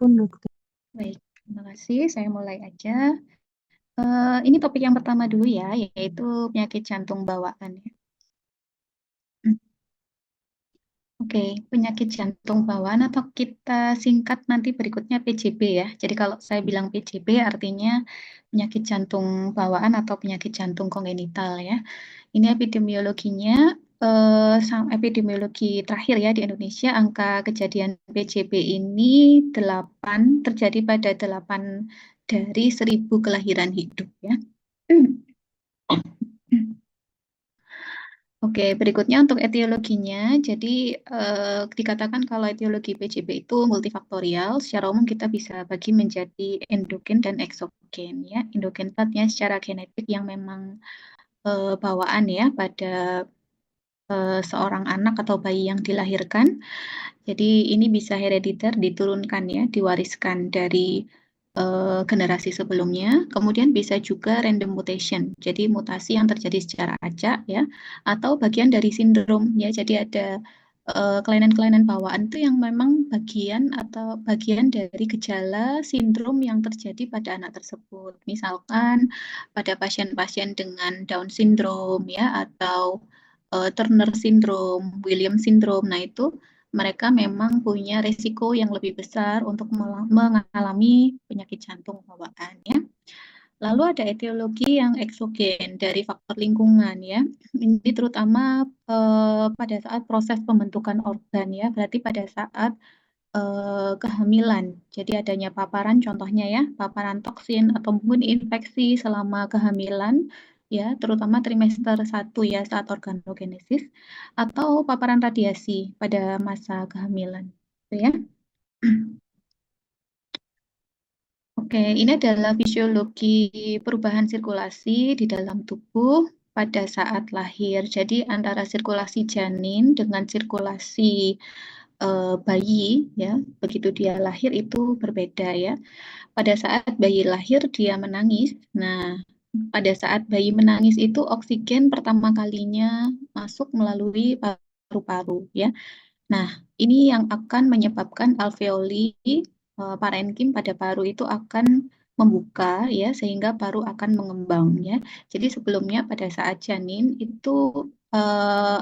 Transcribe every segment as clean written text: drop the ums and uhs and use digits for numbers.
Dokter. Baik, terima kasih. Saya mulai aja. Ini topik yang pertama dulu ya, yaitu penyakit jantung bawaan ya. Oke, penyakit jantung bawaan atau kita singkat nanti berikutnya PJB ya. Jadi kalau saya bilang PJB artinya penyakit jantung bawaan atau penyakit jantung kongenital ya. Ini epidemiologinya, epidemiologi terakhir ya di Indonesia, angka kejadian PJB ini 8, terjadi pada 8 dari 1.000 kelahiran hidup ya. Oke, berikutnya untuk etiologinya. Jadi dikatakan kalau etiologi PJB itu multifaktorial. Secara umum kita bisa bagi menjadi endogen dan eksogen ya. Endogen artinya secara genetik yang memang bawaan ya pada seorang anak atau bayi yang dilahirkan. Jadi ini bisa herediter, diturunkan ya, diwariskan dari generasi sebelumnya. Kemudian bisa juga random mutation, jadi mutasi yang terjadi secara acak ya, atau bagian dari sindrom ya. Jadi ada kelainan-kelainan bawaan itu yang memang bagian dari gejala sindrom yang terjadi pada anak tersebut. Misalkan pada pasien-pasien dengan Down syndrome ya, atau Turner syndrome, Williams syndrome. Nah, itu mereka memang punya resiko yang lebih besar untuk mengalami penyakit jantung bawaan ya. Lalu ada etiologi yang eksogen dari faktor lingkungan ya. Ini terutama pada saat proses pembentukan organ ya, berarti pada saat kehamilan. Jadi adanya paparan contohnya ya, paparan toksin atau mungkin infeksi selama kehamilan ya, terutama trimester 1 ya saat organogenesis, atau paparan radiasi pada masa kehamilan. Gitu ya. Oke, ini adalah fisiologi perubahan sirkulasi di dalam tubuh pada saat lahir. Jadi antara sirkulasi janin dengan sirkulasi bayi ya, begitu dia lahir itu berbeda ya. Pada saat bayi lahir dia menangis. Nah, pada saat bayi menangis itu oksigen pertama kalinya masuk melalui paru-paru ya. Nah, ini yang akan menyebabkan alveoli parenkim pada paru itu akan membuka ya, sehingga paru akan mengembang ya. Jadi sebelumnya pada saat janin itu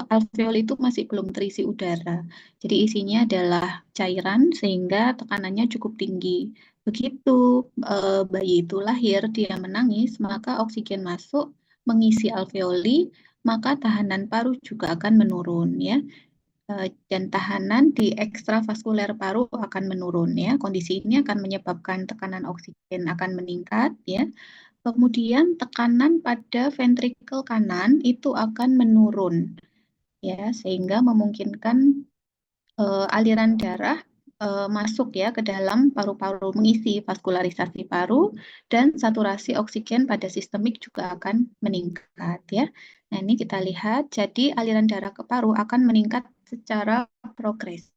alveoli itu masih belum terisi udara. Jadi isinya adalah cairan sehingga tekanannya cukup tinggi. Begitu bayi itu lahir dia menangis, maka oksigen masuk mengisi alveoli, maka tahanan paru juga akan menurun ya. Dan tahanan di ekstravaskuler paru akan menurun ya. Kondisi ini akan menyebabkan tekanan oksigen akan meningkat ya. Kemudian tekanan pada ventrikel kanan itu akan menurun ya, sehingga memungkinkan aliran darah masuk ya ke dalam paru-paru, mengisi vaskularisasi paru, dan saturasi oksigen pada sistemik juga akan meningkat ya. Nah, ini kita lihat, jadi aliran darah ke paru akan meningkat secara progresif.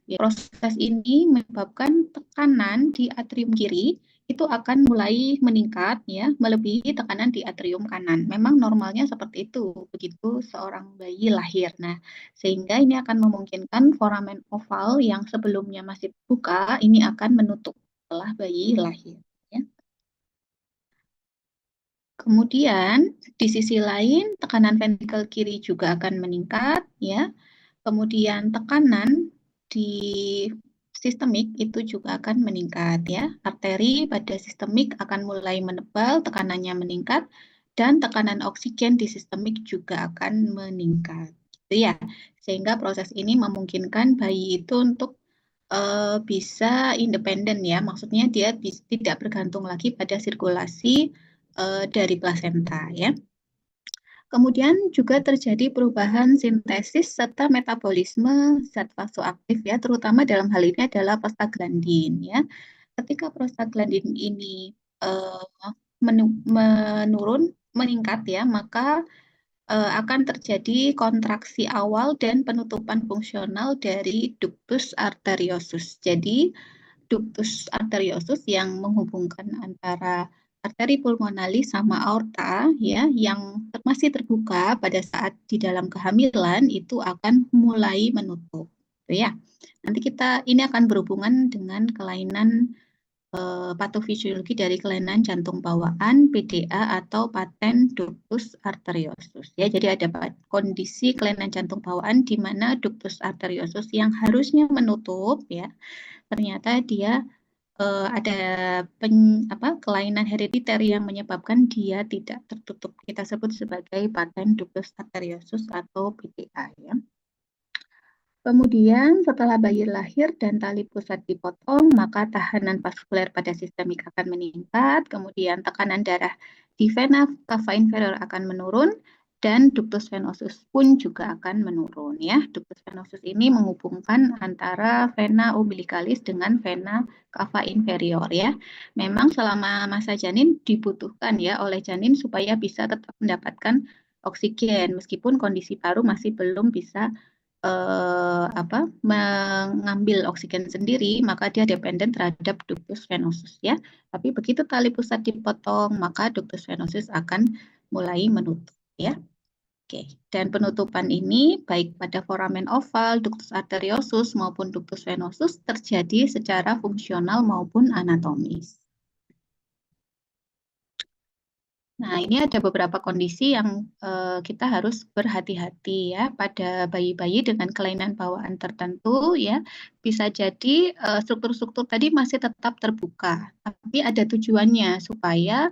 Ya, proses ini menyebabkan tekanan di atrium kiri itu akan mulai meningkat ya, melebihi tekanan di atrium kanan. Memang normalnya seperti itu begitu seorang bayi lahir. Nah, sehingga ini akan memungkinkan foramen oval yang sebelumnya masih buka ini akan menutup setelah bayi lahir ya. Kemudian di sisi lain tekanan ventrikel kiri juga akan meningkat ya. Kemudian tekanan di sistemik itu juga akan meningkat ya. Arteri pada sistemik akan mulai menebal, tekanannya meningkat, dan tekanan oksigen di sistemik juga akan meningkat. Gitu ya. Sehingga proses ini memungkinkan bayi itu untuk bisa independen ya. Maksudnya dia tidak bergantung lagi pada sirkulasi dari plasenta ya. Kemudian juga terjadi perubahan sintesis serta metabolisme zat vasoaktif ya, terutama dalam hal ini adalah prostaglandin ya. Ketika prostaglandin ini menurun, meningkat ya, maka akan terjadi kontraksi awal dan penutupan fungsional dari ductus arteriosus. Jadi ductus arteriosus yang menghubungkan antara arteri pulmonali sama aorta ya, yang masih terbuka pada saat di dalam kehamilan itu akan mulai menutup ya. Nanti ini akan berhubungan dengan kelainan patofisiologi dari kelainan jantung bawaan, PDA atau paten ductus arteriosus. Ya, jadi ada kondisi kelainan jantung bawaan di mana ductus arteriosus yang harusnya menutup, ya, ternyata dia ada kelainan herediter yang menyebabkan dia tidak tertutup. Kita sebut sebagai paten ductus arteriosus atau PDA, ya. Kemudian setelah bayi lahir dan tali pusat dipotong, maka tahanan vaskuler pada sistemik akan meningkat, kemudian tekanan darah di vena cava inferior akan menurun, dan ductus venosus pun juga akan menurun, ya. Ductus venosus ini menghubungkan antara vena umbilicalis dengan vena cava inferior, ya. Memang selama masa janin dibutuhkan ya oleh janin supaya bisa tetap mendapatkan oksigen meskipun kondisi paru masih belum bisa mengambil oksigen sendiri, maka dia dependen terhadap ductus venosus, ya. Tapi begitu tali pusat dipotong, maka ductus venosus akan mulai menutup, ya. Oke, dan penutupan ini baik pada foramen oval, ductus arteriosus maupun ductus venosus terjadi secara fungsional maupun anatomis. Nah, ini ada beberapa kondisi yang kita harus berhati-hati ya pada bayi-bayi dengan kelainan bawaan tertentu ya. Bisa jadi struktur-struktur tadi masih tetap terbuka, tapi ada tujuannya supaya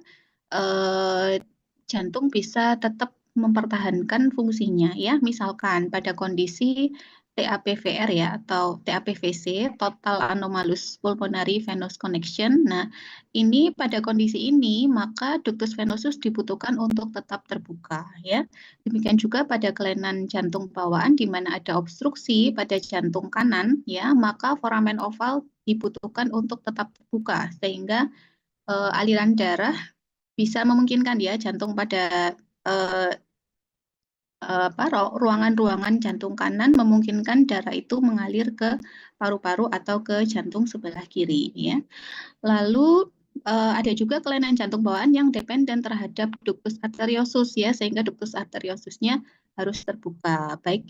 jantung bisa tetap mempertahankan fungsinya ya. Misalkan pada kondisi TAPVR ya atau TAPVC, Total Anomalous Pulmonary Venous Connection. Nah, ini pada kondisi ini maka ductus venosus dibutuhkan untuk tetap terbuka ya. Demikian juga pada kelainan jantung bawaan di mana ada obstruksi pada jantung kanan ya, maka foramen oval dibutuhkan untuk tetap terbuka sehingga aliran darah bisa memungkinkan ya jantung pada ruangan-ruangan jantung kanan memungkinkan darah itu mengalir ke paru-paru atau ke jantung sebelah kiri ya. Lalu ada juga kelainan jantung bawaan yang dependen terhadap ductus arteriosus ya, sehingga ductus arteriosusnya harus terbuka, baik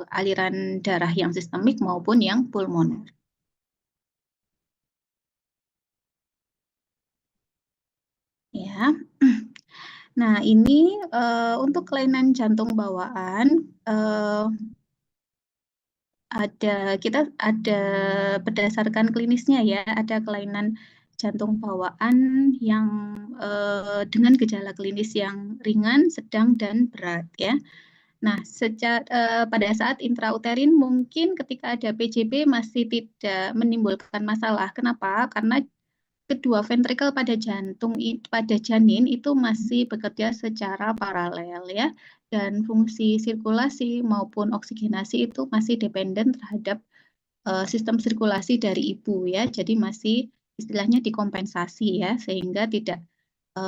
aliran darah yang sistemik maupun yang pulmoner. Ya. Nah, ini untuk kelainan jantung bawaan kita ada berdasarkan klinisnya ya, ada kelainan jantung bawaan yang dengan gejala klinis yang ringan, sedang, dan berat ya. Nah, pada saat intrauterin mungkin ketika ada PJB masih tidak menimbulkan masalah. Kenapa? Karena kedua ventrikel pada pada janin itu masih bekerja secara paralel ya, dan fungsi sirkulasi maupun oksigenasi itu masih dependen terhadap sistem sirkulasi dari ibu ya, jadi masih istilahnya dikompensasi ya, sehingga tidak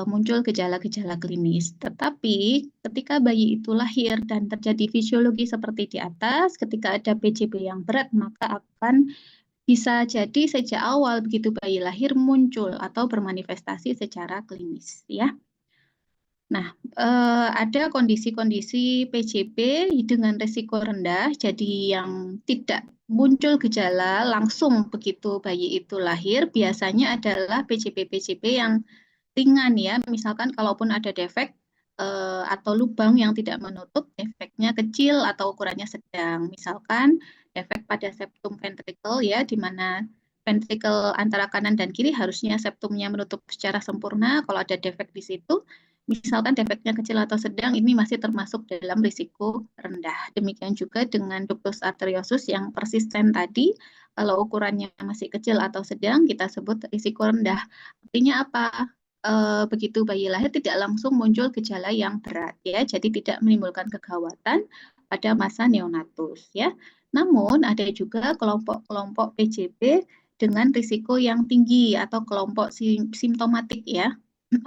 muncul gejala-gejala klinis. Tetapi ketika bayi itu lahir dan terjadi fisiologi seperti di atas, ketika ada PJB yang berat, maka akan bisa jadi sejak awal begitu bayi lahir muncul atau bermanifestasi secara klinis ya. Nah, ada kondisi-kondisi PJB dengan risiko rendah, jadi yang tidak muncul gejala langsung begitu bayi itu lahir, biasanya adalah PJB-PJB yang ringan ya. Misalkan kalaupun ada defek atau lubang yang tidak menutup, defeknya kecil atau ukurannya sedang. Misalkan defek pada septum ventricle ya, di mana ventricle antara kanan dan kiri harusnya septumnya menutup secara sempurna. Kalau ada defek di situ, misalkan defeknya kecil atau sedang, ini masih termasuk dalam risiko rendah. Demikian juga dengan ductus arteriosus yang persisten tadi, kalau ukurannya masih kecil atau sedang, kita sebut risiko rendah. Artinya apa? Begitu bayi lahir tidak langsung muncul gejala yang berat ya, jadi tidak menimbulkan kegawatan pada masa neonatus ya. Namun ada juga kelompok-kelompok PJB dengan risiko yang tinggi atau kelompok simptomatik ya.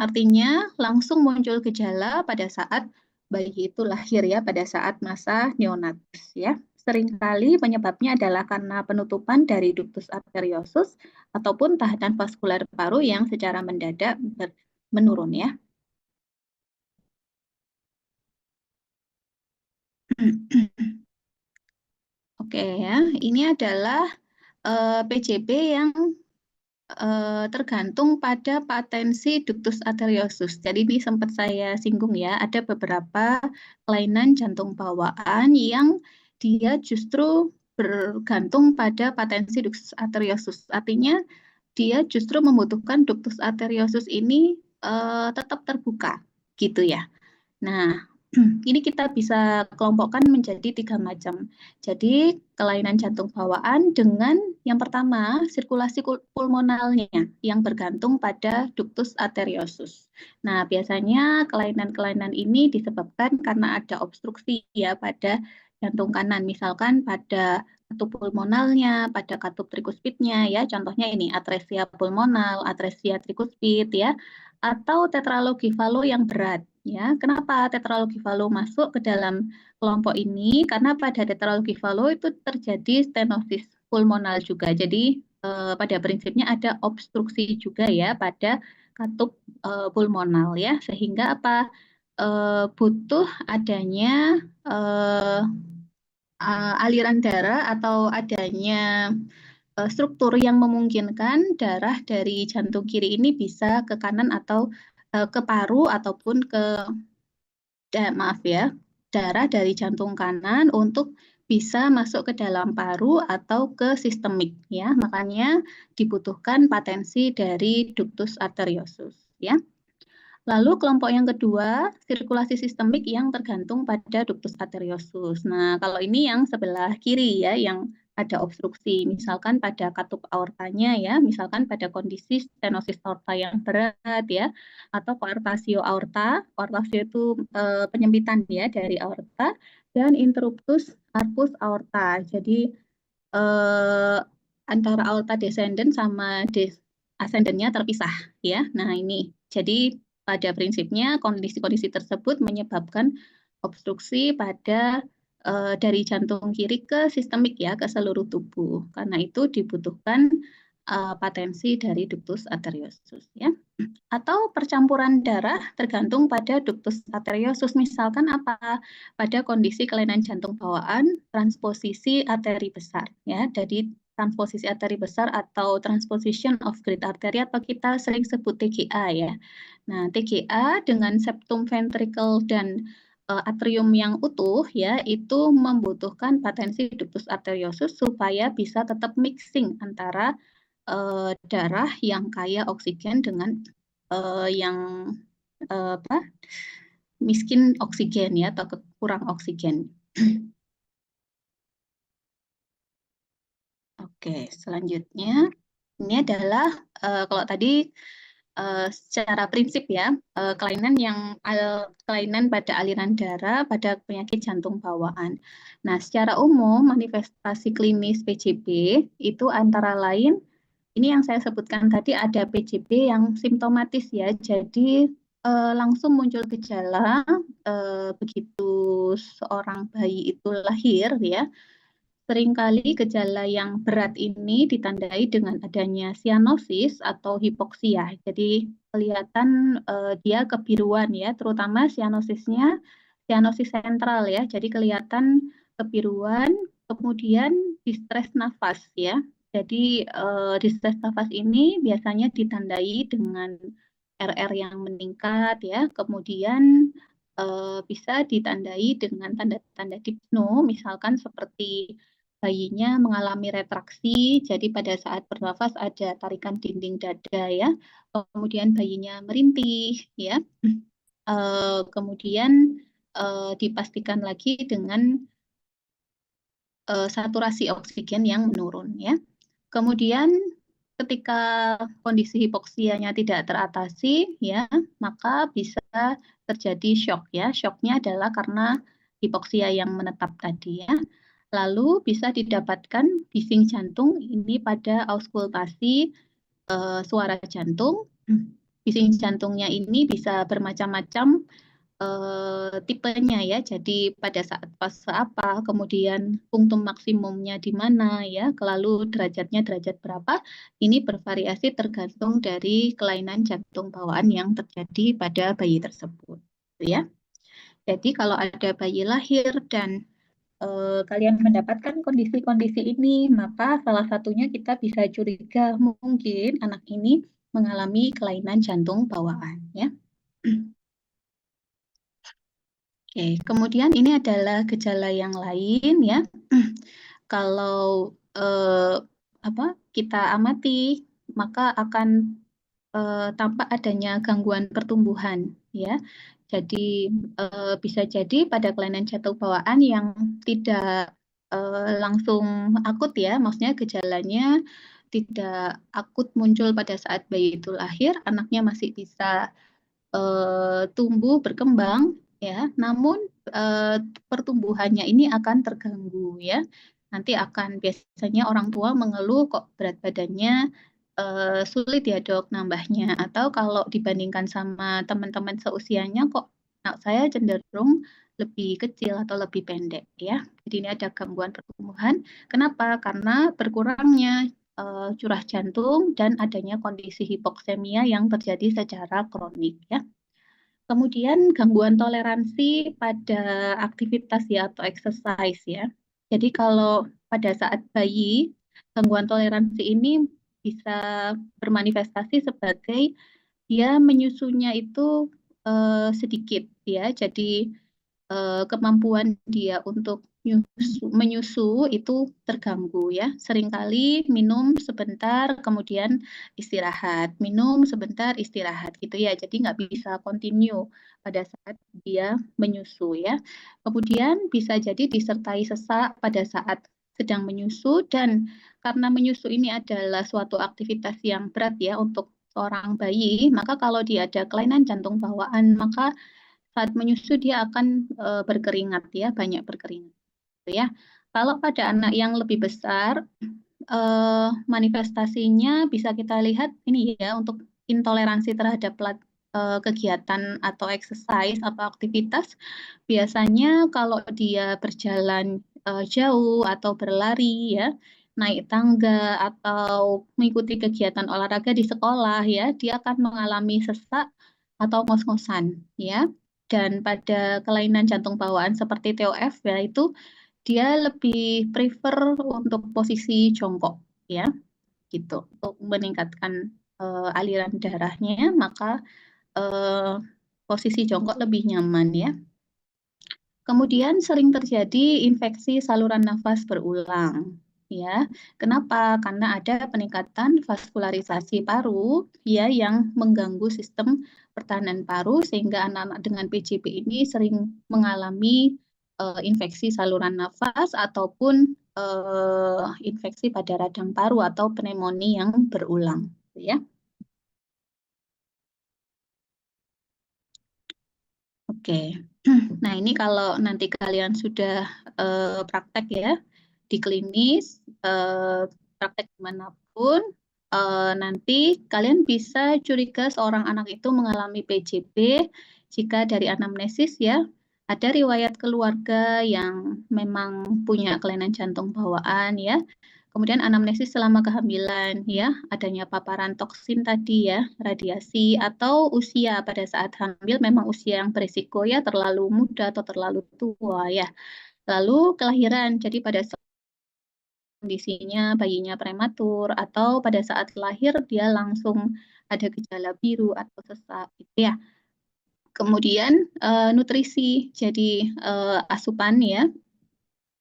Artinya langsung muncul gejala pada saat bayi itu lahir ya, pada saat masa neonatus ya. Seringkali penyebabnya adalah karena penutupan dari ductus arteriosus ataupun tahanan vaskuler paru yang secara mendadak menurun ya. Oke ya, ini adalah PJB yang tergantung pada patensi ductus arteriosus. Jadi ini sempat saya singgung ya, ada beberapa kelainan jantung bawaan yang dia justru bergantung pada patensi ductus arteriosus. Artinya dia justru membutuhkan ductus arteriosus ini tetap terbuka, gitu ya. Nah, ini kita bisa kelompokkan menjadi 3 macam. Jadi, kelainan jantung bawaan dengan yang pertama, sirkulasi pulmonalnya yang bergantung pada ductus arteriosus. Nah, biasanya kelainan-kelainan ini disebabkan karena ada obstruksi ya pada jantung kanan, misalkan pada katup pulmonalnya, pada katup trikuspidnya ya. Contohnya ini atresia pulmonal, atresia trikuspid ya, atau tetralogi Fallot yang berat. Ya, kenapa tetralogi Fallot masuk ke dalam kelompok ini? Karena pada tetralogi Fallot itu terjadi stenosis pulmonal juga. Jadi pada prinsipnya ada obstruksi juga ya pada katup pulmonal ya, sehingga apa butuh adanya aliran darah atau adanya struktur yang memungkinkan darah dari jantung kiri ini bisa ke kanan atau ke paru ataupun ke maaf ya, darah dari jantung kanan untuk bisa masuk ke dalam paru atau ke sistemik ya. Makanya dibutuhkan patensi dari ductus arteriosus ya. Lalu kelompok yang kedua, sirkulasi sistemik yang tergantung pada ductus arteriosus. Nah, kalau ini yang sebelah kiri ya, yang ada obstruksi, misalkan pada katup aortanya ya, misalkan pada kondisi stenosis aorta yang berat ya, atau koartasio aorta. Koartasio itu penyempitan ya dari aorta, dan interruptus arcus aorta. Jadi antara aorta descendent sama ascendennya terpisah ya. Nah, ini. Jadi pada prinsipnya kondisi-kondisi tersebut menyebabkan obstruksi pada dari jantung kiri ke sistemik ya, ke seluruh tubuh. Karena itu dibutuhkan patensi dari ductus arteriosus ya. Atau percampuran darah tergantung pada ductus arteriosus, misalkan apa? Pada kondisi kelainan jantung bawaan, transposisi arteri besar ya. Jadi transposisi arteri besar atau transposition of great artery atau kita sering sebut TGA ya. Nah, TGA dengan septum ventricle dan atrium yang utuh ya, itu membutuhkan patensi ductus arteriosus supaya bisa tetap mixing antara darah yang kaya oksigen dengan yang apa, miskin oksigen ya, atau kurang oksigen. Oke, selanjutnya ini adalah kalau tadi secara prinsip ya, kelainan pada aliran darah pada penyakit jantung bawaan. Nah, secara umum manifestasi klinis PJB itu antara lain ini yang saya sebutkan tadi, ada PJB yang simptomatis ya, jadi langsung muncul gejala begitu seorang bayi itu lahir ya. Seringkali gejala yang berat ini ditandai dengan adanya sianosis atau hipoksia. Jadi kelihatan dia kebiruan ya, terutama sianosisnya sianosis sentral ya. Jadi kelihatan kebiruan, kemudian distres nafas ya. Jadi distres nafas ini biasanya ditandai dengan RR yang meningkat ya. Kemudian bisa ditandai dengan tanda-tanda dipno, misalkan seperti bayinya mengalami retraksi, jadi pada saat bernafas ada tarikan dinding dada ya, kemudian bayinya merintih ya, kemudian dipastikan lagi dengan saturasi oksigen yang menurun ya. Kemudian ketika kondisi hipoksianya tidak teratasi ya, maka bisa terjadi shock ya. Shocknya adalah karena hipoksia yang menetap tadi ya. Lalu bisa didapatkan bising jantung ini pada auskultasi suara jantung. Bising jantungnya ini bisa bermacam-macam tipenya ya. Jadi pada saat fase apa, kemudian punktum maksimumnya di mana ya, lalu derajatnya derajat berapa, ini bervariasi tergantung dari kelainan jantung bawaan yang terjadi pada bayi tersebut ya. Jadi kalau ada bayi lahir dan kalian mendapatkan kondisi-kondisi ini, maka salah satunya kita bisa curiga mungkin anak ini mengalami kelainan jantung bawaan, ya. Oke, kemudian ini adalah gejala yang lain, ya. Kalau kita amati, maka akan tampak adanya gangguan pertumbuhan, ya. Jadi bisa jadi pada kelainan jantung bawaan yang tidak langsung akut, ya, maksudnya gejalanya tidak akut muncul pada saat bayi itu lahir, anaknya masih bisa tumbuh berkembang, ya, namun pertumbuhannya ini akan terganggu, ya. Nanti akan biasanya orang tua mengeluh kok berat badannya sulit ya dok nambahnya, atau kalau dibandingkan sama teman-teman seusianya kok anak saya cenderung lebih kecil atau lebih pendek, ya. Jadi ini ada gangguan pertumbuhan. Kenapa? Karena berkurangnya curah jantung dan adanya kondisi hipoksemia yang terjadi secara kronik, ya. Kemudian gangguan toleransi pada aktivitas ya atau exercise, ya. Jadi kalau pada saat bayi, gangguan toleransi ini bisa bermanifestasi sebagai dia menyusunya itu sedikit, ya. Jadi kemampuan dia untuk menyusu itu terganggu, ya. Seringkali minum sebentar kemudian istirahat, minum sebentar istirahat gitu, ya. Jadi nggak bisa continue pada saat dia menyusu, ya. Kemudian bisa jadi disertai sesak pada saat sedang menyusu, dan karena menyusu ini adalah suatu aktivitas yang berat ya untuk seorang bayi, maka kalau dia ada kelainan jantung bawaan, maka saat menyusu dia akan berkeringat, ya, banyak berkeringat, ya. Kalau pada anak yang lebih besar, manifestasinya bisa kita lihat ini ya, untuk intoleransi terhadap kegiatan atau exercise atau aktivitas, biasanya kalau dia berjalan jauh atau berlari, ya, naik tangga atau mengikuti kegiatan olahraga di sekolah, ya, dia akan mengalami sesak atau ngos-ngosan, ya. Dan pada kelainan jantung bawaan seperti TOF, ya, itu dia lebih prefer untuk posisi jongkok, ya, gitu, untuk meningkatkan aliran darahnya, maka posisi jongkok lebih nyaman, ya. Kemudian sering terjadi infeksi saluran nafas berulang, ya. Kenapa? Karena ada peningkatan vaskularisasi paru, ya, yang mengganggu sistem pertahanan paru sehingga anak-anak dengan PJB ini sering mengalami infeksi saluran nafas ataupun infeksi pada radang paru atau pneumonia yang berulang, ya. Oke. Nah, ini kalau nanti kalian sudah praktek ya di klinis, praktek dimanapun, nanti kalian bisa curiga seorang anak itu mengalami PJB jika dari anamnesis ya ada riwayat keluarga yang memang punya kelainan jantung bawaan ya. Kemudian anamnesis selama kehamilan ya, adanya paparan toksin tadi ya, radiasi, atau usia pada saat hamil memang usia yang berisiko ya, terlalu muda atau terlalu tua ya. Lalu kelahiran, jadi pada saat kondisinya bayinya prematur atau pada saat lahir dia langsung ada gejala biru atau sesak gitu ya. Kemudian nutrisi, jadi asupan ya,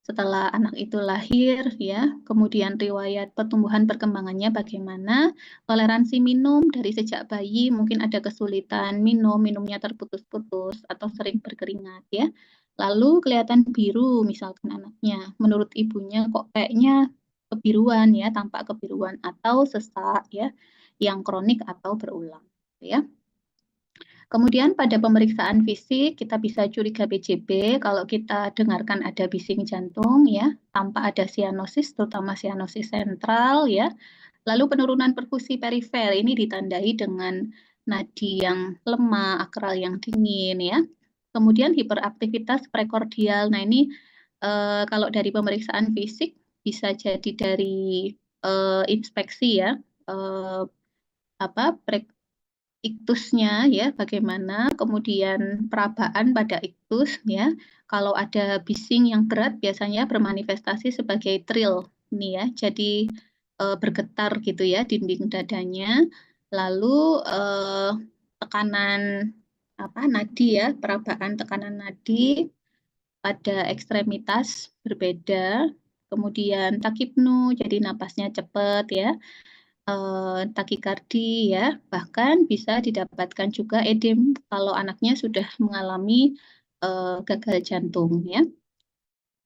setelah anak itu lahir ya, kemudian riwayat pertumbuhan perkembangannya bagaimana, toleransi minum dari sejak bayi mungkin ada kesulitan minum, minumnya terputus-putus atau sering berkeringat ya. Lalu kelihatan biru misalkan anaknya, menurut ibunya kok kayaknya kebiruan ya, tampak kebiruan atau sesak ya, yang kronik atau berulang ya. Kemudian pada pemeriksaan fisik kita bisa curiga PJB kalau kita dengarkan ada bising jantung ya, tanpa ada sianosis terutama sianosis sentral ya. Lalu penurunan perfusi perifer ini ditandai dengan nadi yang lemah, akral yang dingin ya. Kemudian hiperaktivitas prekordial. Nah, ini kalau dari pemeriksaan fisik bisa jadi dari inspeksi ya, apa iktusnya ya bagaimana, kemudian perabaan pada iktus ya. Kalau ada bising yang berat biasanya bermanifestasi sebagai trill nih ya. Jadi bergetar gitu ya dinding dadanya. Lalu tekanan nadi ya, perabaan tekanan nadi pada ekstremitas berbeda. Kemudian takipnu, jadi napasnya cepat ya. Takikardi ya, bahkan bisa didapatkan juga edem kalau anaknya sudah mengalami gagal jantung ya.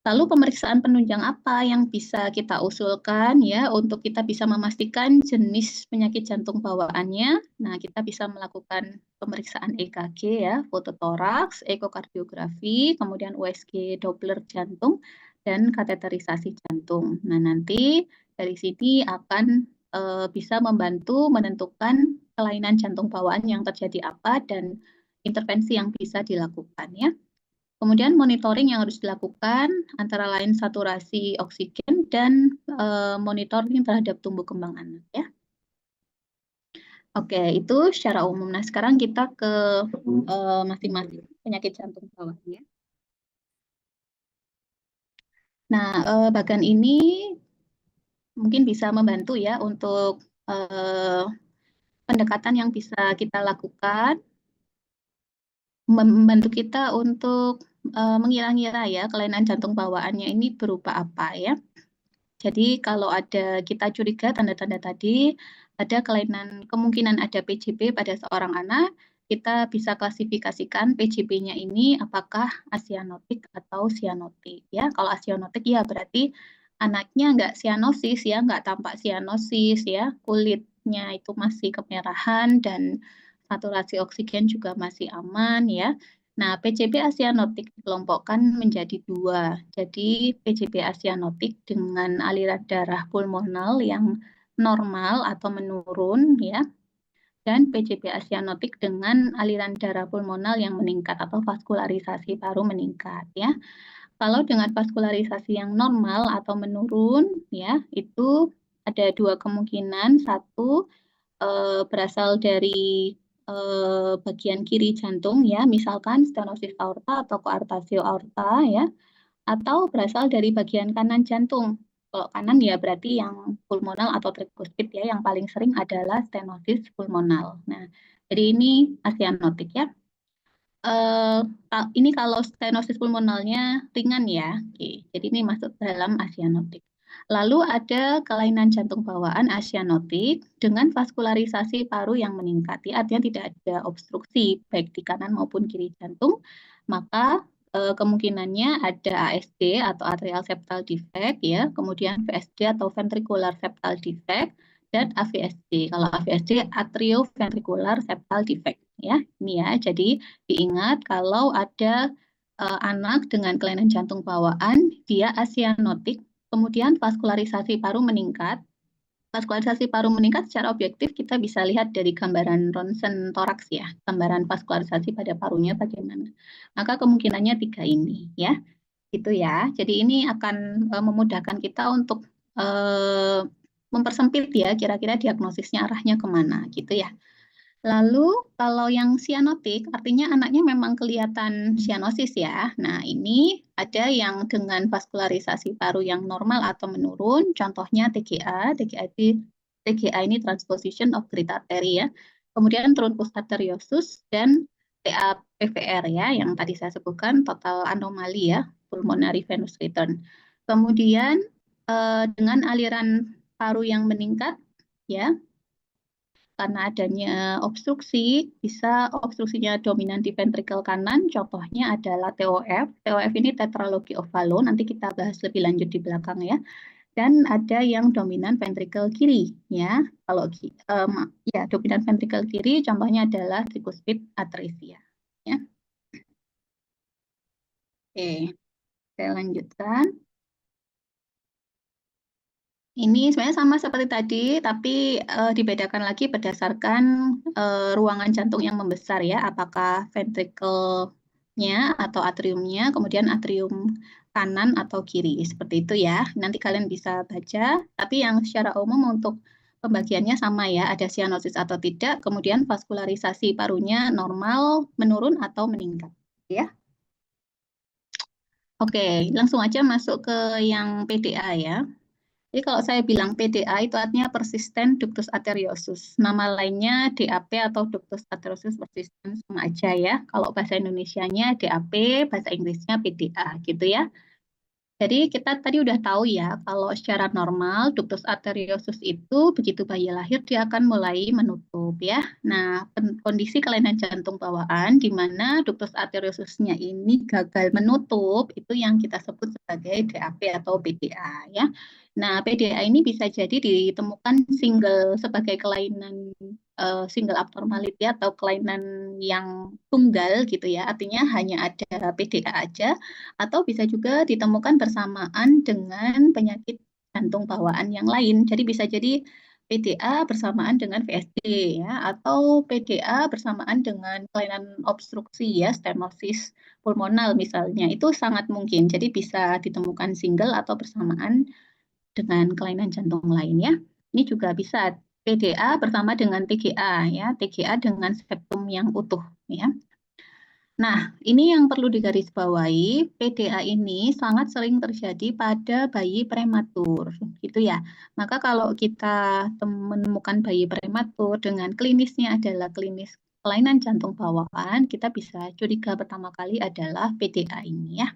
Lalu pemeriksaan penunjang apa yang bisa kita usulkan ya untuk kita bisa memastikan jenis penyakit jantung bawaannya. Nah, kita bisa melakukan pemeriksaan EKG ya, fototoraks, ekokardiografi, kemudian USG Doppler jantung dan kateterisasi jantung. Nah, nanti dari sini akan bisa membantu menentukan kelainan jantung bawaan yang terjadi apa dan intervensi yang bisa dilakukan ya. Kemudian monitoring yang harus dilakukan antara lain saturasi oksigen dan monitoring terhadap tumbuh kembang anak ya. Oke, itu secara umum. Nah, sekarang kita ke masing-masing penyakit jantung bawaan ya. Nah, bagian ini mungkin bisa membantu ya untuk pendekatan yang bisa kita lakukan, membantu kita untuk mengira-ngira ya kelainan jantung bawaannya ini berupa apa ya. Jadi kalau ada kita curiga tanda-tanda tadi, ada kelainan kemungkinan ada PJB pada seorang anak, kita bisa klasifikasikan PJB-nya ini apakah asianotik atau sianotik ya. Kalau asianotik ya berarti anaknya nggak sianosis ya, nggak tampak sianosis ya, kulitnya itu masih kemerahan dan saturasi oksigen juga masih aman ya. Nah, PJB asianotik dikelompokkan menjadi dua. Jadi, PJB asianotik dengan aliran darah pulmonal yang normal atau menurun, ya, dan PJB asianotik dengan aliran darah pulmonal yang meningkat atau vaskularisasi paru meningkat, ya. Kalau dengan vaskularisasi yang normal atau menurun, ya, itu ada dua kemungkinan. Satu, berasal dari bagian kiri jantung ya, misalkan stenosis aorta atau koartasio aorta ya, atau berasal dari bagian kanan jantung. Kalau kanan ya berarti yang pulmonal atau trikuspid ya, yang paling sering adalah stenosis pulmonal. Nah, jadi ini asianotik ya. Uh, ini kalau stenosis pulmonalnya ringan ya, oke. Jadi ini masuk dalam asianotik. Lalu ada kelainan jantung bawaan asianotik dengan vaskularisasi paru yang meningkat, ya, artinya tidak ada obstruksi baik di kanan maupun kiri jantung, maka kemungkinannya ada ASD atau atrial septal defect, ya, kemudian VSD atau ventricular septal defect, dan AVSD. Kalau AVSD atrioventricular septal defect, ya, ini ya. Jadi diingat kalau ada anak dengan kelainan jantung bawaan, dia asianotik, kemudian vaskularisasi paru meningkat. Vaskularisasi paru meningkat secara objektif kita bisa lihat dari gambaran ronsen toraks ya, gambaran vaskularisasi pada parunya bagaimana. Maka kemungkinannya 3 ini ya, gitu ya. Jadi ini akan memudahkan kita untuk mempersempit ya, kira-kira diagnosisnya arahnya kemana gitu ya. Lalu kalau yang sianotik artinya anaknya memang kelihatan sianosis ya. Nah, ini ada yang dengan vaskularisasi paru yang normal atau menurun, contohnya TGA. TGA ini transposition of great artery ya. Kemudian truncus arteriosus dan TAPVR ya, yang tadi saya sebutkan total anomali ya, pulmonary venous return. Kemudian dengan aliran paru yang meningkat ya, karena adanya obstruksi, bisa obstruksinya dominan di ventrikel kanan, contohnya adalah TOF. TOF ini tetralogy of Fallot, nanti kita bahas lebih lanjut di belakang ya. Dan ada yang dominan ventrikel kiri, ya. Kalau ya dominan ventrikel kiri, contohnya adalah tricuspid atresia. Ya. Oke, saya lanjutkan. Ini sebenarnya sama seperti tadi, tapi dibedakan lagi berdasarkan ruangan jantung yang membesar ya, apakah ventrikelnya atau atriumnya, kemudian atrium kanan atau kiri, seperti itu ya. Nanti kalian bisa baca, tapi yang secara umum untuk pembagiannya sama ya, ada sianosis atau tidak, kemudian vaskularisasi parunya normal, menurun atau meningkat ya. Oke, langsung aja masuk ke yang PDA ya. Jadi kalau saya bilang PDA itu artinya persistent ductus arteriosus. Nama lainnya DAP atau ductus arteriosus persistent sama aja ya. Kalau bahasa Indonesianya DAP, bahasa Inggrisnya PDA gitu ya. Jadi kita tadi udah tahu ya, kalau secara normal ductus arteriosus itu begitu bayi lahir dia akan mulai menutup ya. Nah, kondisi kelainan jantung bawaan di mana ductus arteriosusnya ini gagal menutup itu yang kita sebut sebagai DAP atau PDA ya. Nah, PDA ini bisa jadi ditemukan single sebagai kelainan single abnormality atau kelainan yang tunggal gitu ya. Artinya hanya ada PDA aja atau bisa juga ditemukan bersamaan dengan penyakit jantung bawaan yang lain. Jadi bisa jadi PDA bersamaan dengan VSD ya atau PDA bersamaan dengan kelainan obstruksi ya, stenosis pulmonal misalnya. Itu sangat mungkin. Jadi bisa ditemukan single atau bersamaan dengan kelainan jantung lain ya. Ini juga bisa PDA bersama dengan TGA ya, TGA dengan septum yang utuh ya. Nah, ini yang perlu digarisbawahi, PDA ini sangat sering terjadi pada bayi prematur, gitu ya. Maka kalau kita menemukan bayi prematur dengan klinisnya adalah klinis kelainan jantung bawaan, kita bisa curiga pertama kali adalah PDA ini ya.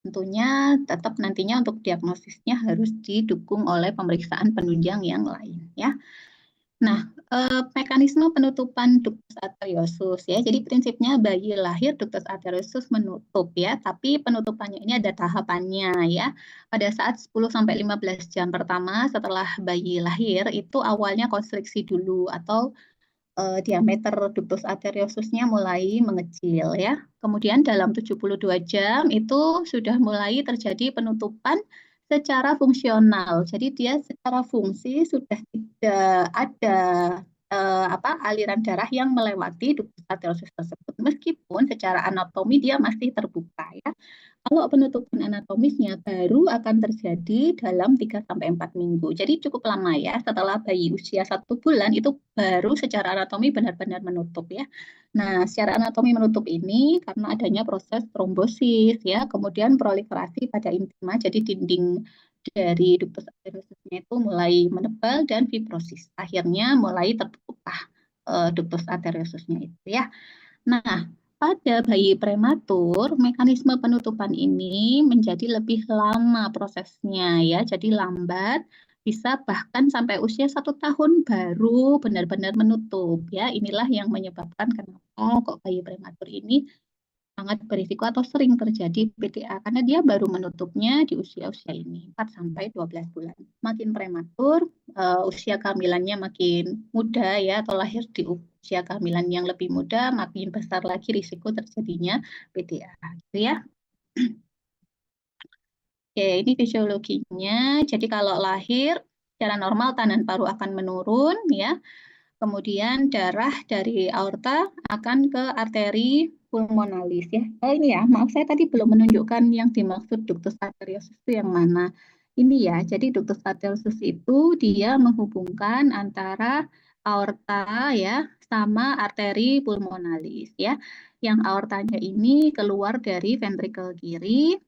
Tentunya tetap nantinya untuk diagnosisnya harus didukung oleh pemeriksaan penunjang yang lain ya. Nah, mekanisme penutupan ductus arteriosus ya. Jadi prinsipnya bayi lahir ductus arteriosus menutup ya, tapi penutupannya ini ada tahapannya ya. Pada saat 10 sampai 15 jam pertama setelah bayi lahir itu awalnya konstriksi dulu atau diameter ductus arteriosusnya mulai mengecil ya. Kemudian dalam 72 jam itu sudah mulai terjadi penutupan secara fungsional. Jadi dia secara fungsi sudah tidak ada aliran darah yang melewati ductus arteriosus tersebut. Meskipun secara anatomi dia masih terbuka ya. Kalau penutupan anatomisnya baru akan terjadi dalam 3-4 minggu. Jadi cukup lama ya, setelah bayi usia 1 bulan itu baru secara anatomi benar-benar menutup ya. Nah, secara anatomi menutup ini karena adanya proses trombosis ya, kemudian proliferasi pada intima, jadi dinding dari ductus arteriosusnya itu mulai menebal dan fibrosis. Akhirnya mulai tertutuplah ductus arteriosusnya itu ya. Nah, pada bayi prematur, mekanisme penutupan ini menjadi lebih lama prosesnya ya, jadi lambat, bisa bahkan sampai usia 1 tahun baru benar-benar menutup ya. Inilah yang menyebabkan kenapa kok bayi prematur ini sangat berisiko atau sering terjadi PDA karena dia baru menutupnya di usia-usia ini 4 sampai 12 bulan. Makin prematur, usia kehamilannya makin muda ya atau lahir di usia kehamilan yang lebih muda, makin besar lagi risiko terjadinya PDA gitu ya. Oke, ini fisiologinya. Jadi kalau lahir secara normal tahanan paru akan menurun ya. Kemudian darah dari aorta akan ke arteri pulmonalis ya. Oh ini ya, maaf saya tadi belum menunjukkan yang dimaksud ductus arteriosus itu yang mana. Ini ya, jadi ductus arteriosus itu dia menghubungkan antara aorta ya sama arteri pulmonalis ya. Yang aortanya ini keluar dari ventrikel kiri,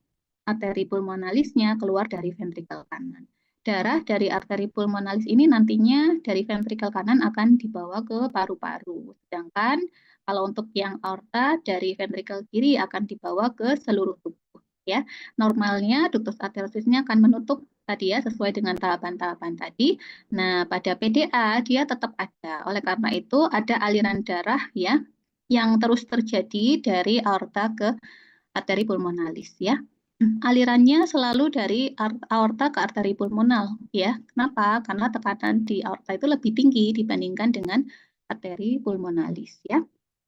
arteri pulmonalisnya keluar dari ventrikel kanan. Darah dari arteri pulmonalis ini nantinya dari ventrikel kanan akan dibawa ke paru-paru. Sedangkan kalau untuk yang aorta dari ventrikel kiri akan dibawa ke seluruh tubuh. Ya, normalnya ductus arteriosusnya akan menutup tadi ya sesuai dengan tahapan-tahapan tadi. Nah, pada PDA dia tetap ada. Oleh karena itu ada aliran darah ya yang terus terjadi dari aorta ke arteri pulmonalis ya. Alirannya selalu dari aorta ke arteri pulmonal ya. Kenapa? Karena tekanan di aorta itu lebih tinggi dibandingkan dengan arteri pulmonalis ya.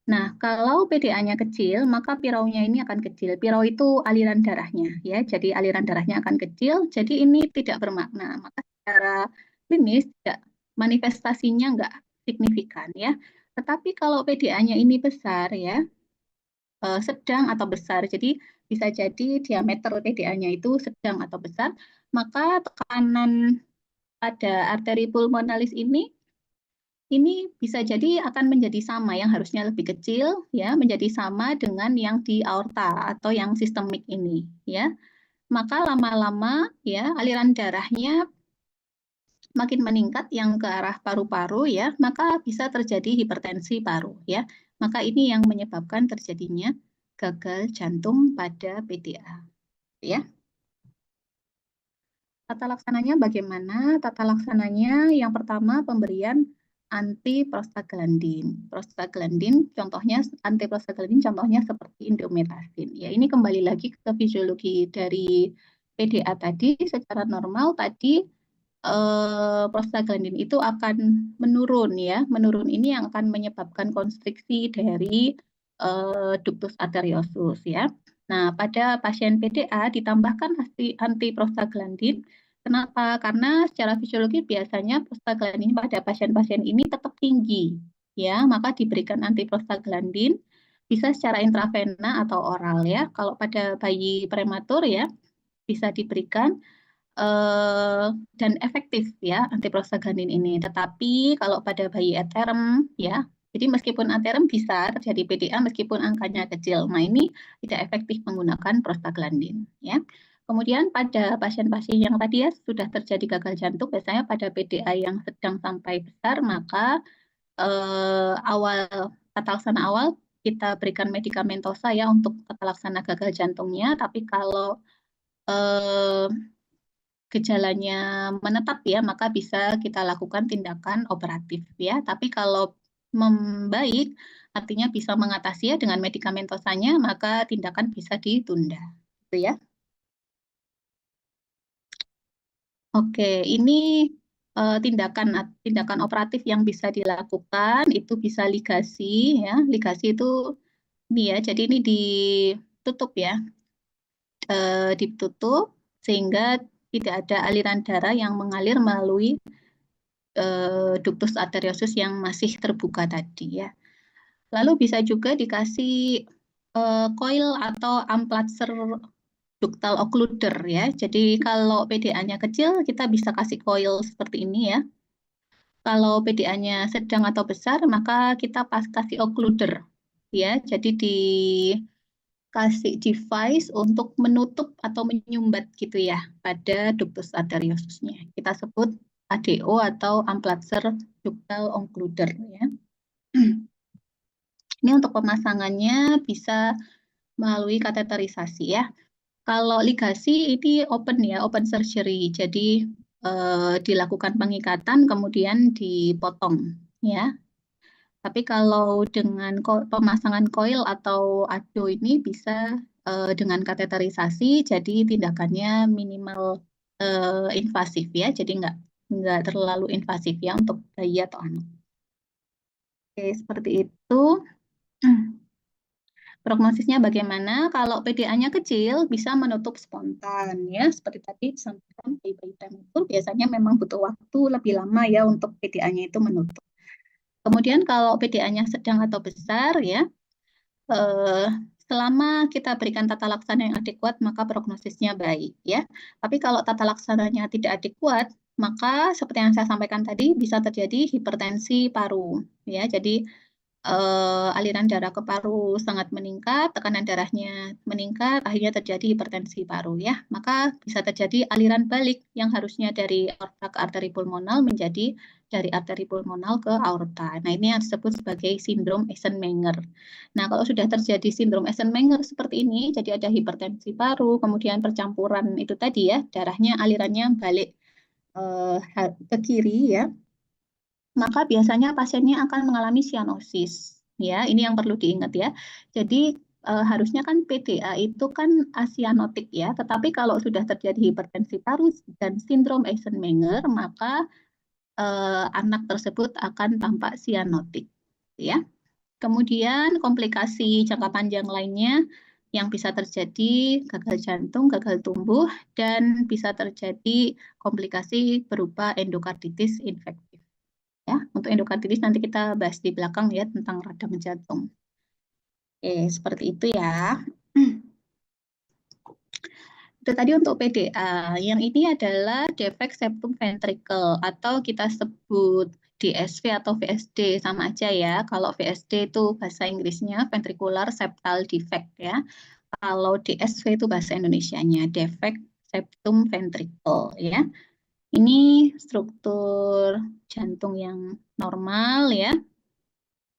Nah, kalau PDA-nya kecil, maka piraunya ini akan kecil. Pirau itu aliran darahnya ya. Jadi aliran darahnya akan kecil, jadi ini tidak bermakna. Maka secara klinis tidak manifestasinya enggak signifikan ya. Tetapi kalau PDA-nya ini besar ya, sedang atau besar. Jadi bisa jadi diameter PDA-nya itu sedang atau besar, maka tekanan pada arteri pulmonalis ini bisa jadi akan menjadi sama, yang harusnya lebih kecil ya menjadi sama dengan yang di aorta atau yang sistemik ini ya. Maka lama-lama ya aliran darahnya makin meningkat yang ke arah paru-paru ya, maka bisa terjadi hipertensi paru ya. Maka ini yang menyebabkan terjadinya gagal jantung pada PDA ya. Tata laksananya bagaimana? Tata laksananya yang pertama pemberian antiprostaglandin. Prostaglandin contohnya seperti indomethacin. Ya, ini kembali lagi ke fisiologi dari PDA tadi. Secara normal tadi prostaglandin itu akan menurun ya. Menurun ini yang akan menyebabkan konstriksi dari ductus arteriosus ya. Nah, pada pasien PDA ditambahkan antiprostaglandin. Kenapa? Karena secara fisiologi biasanya prostaglandin pada pasien-pasien ini tetap tinggi, ya. Maka diberikan antiprostaglandin bisa secara intravena atau oral ya. Kalau pada bayi prematur ya bisa diberikan dan efektif ya antiprostaglandin ini. Tetapi kalau pada bayi aterem ya, jadi meskipun aterem bisa terjadi PDA meskipun angkanya kecil. Nah, ini tidak efektif menggunakan prostaglandin ya. Kemudian pada pasien-pasien yang tadi ya sudah terjadi gagal jantung, biasanya pada PDA yang sedang sampai besar, maka tata laksana awal kita berikan medikamentosa ya untuk tata laksana gagal jantungnya. Tapi kalau gejalanya menetap ya, maka bisa kita lakukan tindakan operatif ya. Tapi kalau membaik, artinya bisa mengatasi ya dengan medikamentosanya, maka tindakan bisa ditunda. Gitu ya. Oke, ini tindakan operatif yang bisa dilakukan itu bisa ligasi ya. Ligasi itu ini ya, jadi ini ditutup ya. Ditutup sehingga tidak ada aliran darah yang mengalir melalui ductus arteriosus yang masih terbuka tadi ya. Lalu bisa juga dikasih coil atau amplatzer ductal occluder ya. Jadi kalau PDA-nya kecil kita bisa kasih coil seperti ini ya. Kalau PDA-nya sedang atau besar maka kita kasih occluder ya. Jadi dikasih device untuk menutup atau menyumbat gitu ya pada ductus arteriosusnya. Kita sebut ADO atau amplatzer ductal occluder ya. Ini untuk pemasangannya bisa melalui kateterisasi ya. Kalau ligasi ini open ya, open surgery. Jadi dilakukan pengikatan kemudian dipotong ya. Tapi kalau dengan pemasangan coil atau ADO ini bisa dengan kateterisasi, jadi tindakannya minimal invasif ya, jadi nggak terlalu invasif ya untuk bayi atau anak. Oke, seperti itu. Prognosisnya bagaimana? Kalau PDA-nya kecil bisa menutup spontan ya, seperti tadi disampaikan bayi-bayi prematur biasanya memang butuh waktu lebih lama ya untuk PDA-nya itu menutup. Kemudian kalau PDA-nya sedang atau besar ya, selama kita berikan tata laksana yang adekuat maka prognosisnya baik ya. Tapi kalau tata laksananya tidak adekuat, maka seperti yang saya sampaikan tadi bisa terjadi hipertensi paru ya. Jadi aliran darah ke paru sangat meningkat, tekanan darahnya meningkat, akhirnya terjadi hipertensi paru ya. Maka bisa terjadi aliran balik yang harusnya dari aorta ke arteri pulmonal menjadi dari arteri pulmonal ke aorta. Nah, ini yang disebut sebagai sindrom Eisenmenger. Nah, kalau sudah terjadi sindrom Eisenmenger seperti ini, jadi ada hipertensi paru, kemudian percampuran itu tadi ya, darahnya alirannya balik ke kiri ya, maka biasanya pasiennya akan mengalami sianosis. Ya, ini yang perlu diingat ya. Jadi harusnya kan PDA itu kan asianotik ya, tetapi kalau sudah terjadi hipertensi paru dan sindrom Eisenmenger, maka anak tersebut akan tampak sianotik. Ya. Kemudian komplikasi jangka panjang lainnya yang bisa terjadi gagal jantung, gagal tumbuh, dan bisa terjadi komplikasi berupa endokarditis infektif. Ya, untuk endokarditis nanti kita bahas di belakang ya tentang radang jantung. Oke, seperti itu ya. Itu tadi untuk PDA. Yang ini adalah defect septum ventricle atau kita sebut DSV atau VSD, sama aja ya. Kalau VSD itu bahasa Inggrisnya ventricular septal defect ya. Kalau DSV itu bahasa Indonesianya defect septum ventricle ya. Ini struktur jantung yang normal ya.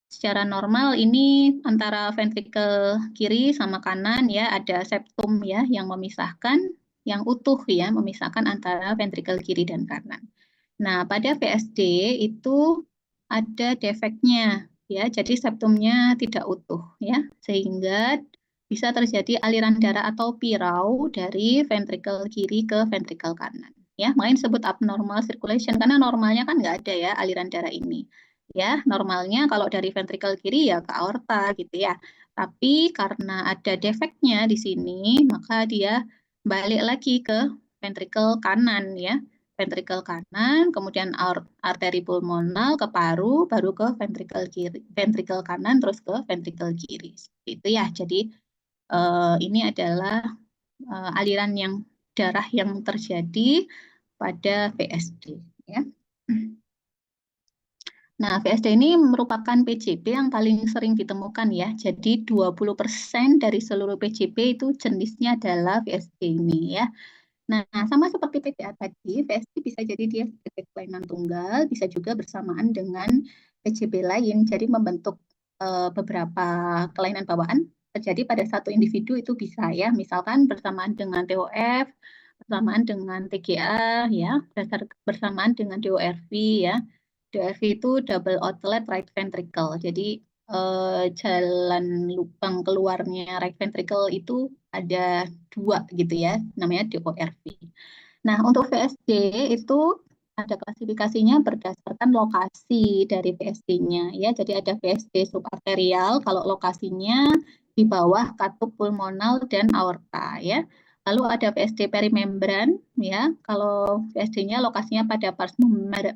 Secara normal ini antara ventrikel kiri sama kanan ya, ada septum ya yang memisahkan, yang utuh ya, memisahkan antara ventrikel kiri dan kanan. Nah, pada VSD itu ada defeknya ya, jadi septumnya tidak utuh ya, sehingga bisa terjadi aliran darah atau pirau dari ventrikel kiri ke ventrikel kanan. Ya, makanya disebut abnormal circulation karena normalnya kan nggak ada ya aliran darah ini. Ya, normalnya kalau dari ventrikel kiri ya ke aorta gitu ya. Tapi karena ada defeknya di sini, maka dia balik lagi ke ventrikel kanan ya. Ventrikel kanan, kemudian arteri pulmonal ke paru, baru ke ventrikel kiri, ventrikel kanan, terus ke ventrikel kiri. Itu ya. Jadi ini adalah aliran yang darah yang terjadi pada VSD. Ya. Nah, VSD ini merupakan PJP yang paling sering ditemukan ya. Jadi 20% dari seluruh PJP itu jenisnya adalah VSD ini ya. Nah, sama seperti PDA tadi, VSD bisa jadi dia sebagai kelainan tunggal, bisa juga bersamaan dengan PJB lain. Jadi membentuk beberapa kelainan bawaan terjadi pada satu individu itu bisa ya. Misalkan bersamaan dengan TOF, bersamaan dengan TGA ya, bersamaan dengan DORV ya. DORV itu double outlet right ventricle. Jadi jalan lubang keluarnya right ventricle itu ada dua gitu ya, namanya DORV. Nah, untuk VSD itu ada klasifikasinya berdasarkan lokasi dari VSD-nya ya. Jadi ada VSD subarterial kalau lokasinya di bawah katup pulmonal dan aorta ya. Lalu ada VSD perimembran ya. Kalau VSD-nya lokasinya pada pars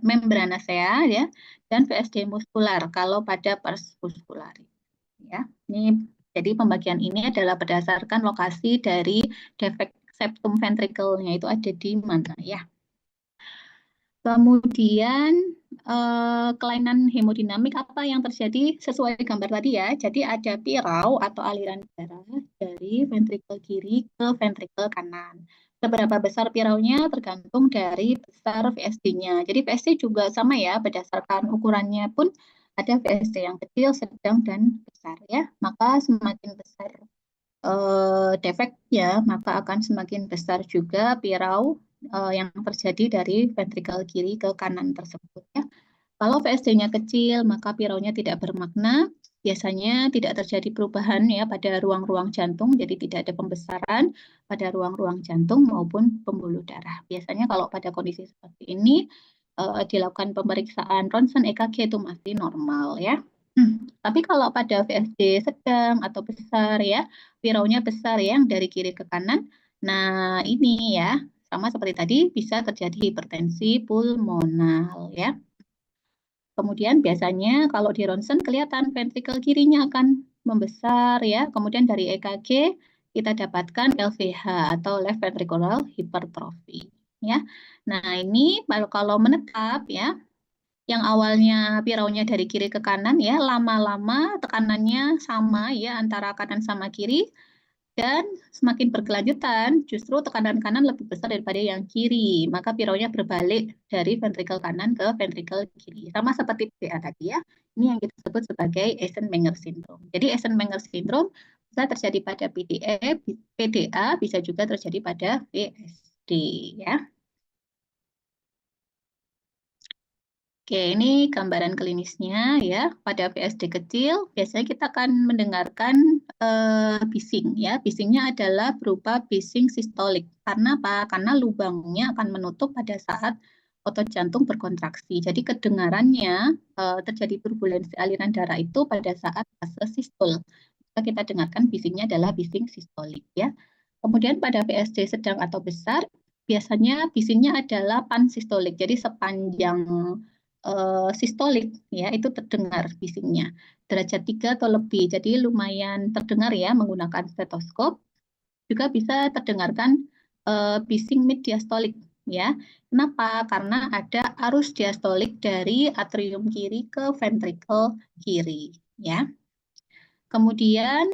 membranacea ya, dan VSD muskular kalau pada pars muscularis ya. Ini jadi pembagian ini adalah berdasarkan lokasi dari defek septum ventricle-nya itu ada di mana ya. Kemudian kelainan hemodinamik apa yang terjadi sesuai gambar tadi ya. Jadi ada pirau atau aliran darah dari ventrikel kiri ke ventrikel kanan. Seberapa besar piraunya tergantung dari besar VSD-nya. Jadi VSD juga sama ya, berdasarkan ukurannya pun ada VSD yang kecil, sedang, dan besar ya. Maka semakin besar defeknya, maka akan semakin besar juga pirau yang terjadi dari ventrikel kiri ke kanan tersebut ya. Kalau VSD-nya kecil, maka piraunya tidak bermakna. Biasanya tidak terjadi perubahan ya pada ruang-ruang jantung, jadi tidak ada pembesaran pada ruang-ruang jantung maupun pembuluh darah. Biasanya kalau pada kondisi seperti ini dilakukan pemeriksaan ronsen EKG itu masih normal ya. Tapi kalau pada VSD sedang atau besar ya, piraunya besar ya, yang dari kiri ke kanan. Nah, ini ya, sama seperti tadi bisa terjadi hipertensi pulmonal ya. Kemudian biasanya kalau di ronsen kelihatan ventrikel kirinya akan membesar ya. Kemudian dari EKG kita dapatkan LVH atau left ventricular hypertrophy ya. Nah, ini kalau menetap ya, yang awalnya piraunya dari kiri ke kanan ya, lama-lama tekanannya sama ya antara kanan sama kiri, dan semakin berkelanjutan justru tekanan kanan lebih besar daripada yang kiri, maka piraunya berbalik dari ventrikel kanan ke ventrikel kiri. Sama seperti PDA tadi ya, ini yang kita sebut sebagai Eisenmenger syndrome. Jadi Eisenmenger syndrome bisa terjadi pada PDA, bisa juga terjadi pada VSD ya. Oke, ini gambaran klinisnya ya. Pada VSD kecil, biasanya kita akan mendengarkan bising ya. Bisingnya adalah berupa bising sistolik. Karena apa? Karena lubangnya akan menutup pada saat otot jantung berkontraksi. Jadi kedengarannya terjadi turbulensi aliran darah itu pada saat fase sistol. Kita dengarkan bisingnya adalah bising sistolik ya. Kemudian pada VSD sedang atau besar, biasanya bisingnya adalah pansistolik. Jadi sepanjang sistolik ya itu terdengar bisingnya derajat 3 atau lebih, jadi lumayan terdengar ya menggunakan stetoskop. Juga bisa terdengarkan bising mid diastolik ya. Kenapa? Karena ada arus diastolik dari atrium kiri ke ventrikel kiri ya. Kemudian,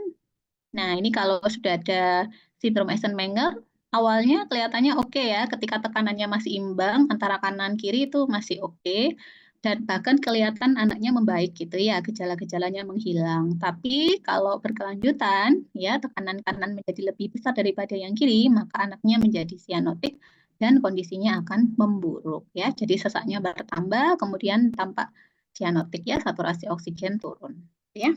nah ini kalau sudah ada sindrom Eisenmenger, awalnya kelihatannya oke ya, ketika tekanannya masih imbang antara kanan kiri itu masih oke, dan bahkan kelihatan anaknya membaik gitu ya, gejala-gejalanya menghilang. Tapi kalau berkelanjutan ya, tekanan kanan menjadi lebih besar daripada yang kiri, maka anaknya menjadi sianotik dan kondisinya akan memburuk ya. Jadi sesaknya bertambah, kemudian tampak sianotik ya, saturasi oksigen turun ya.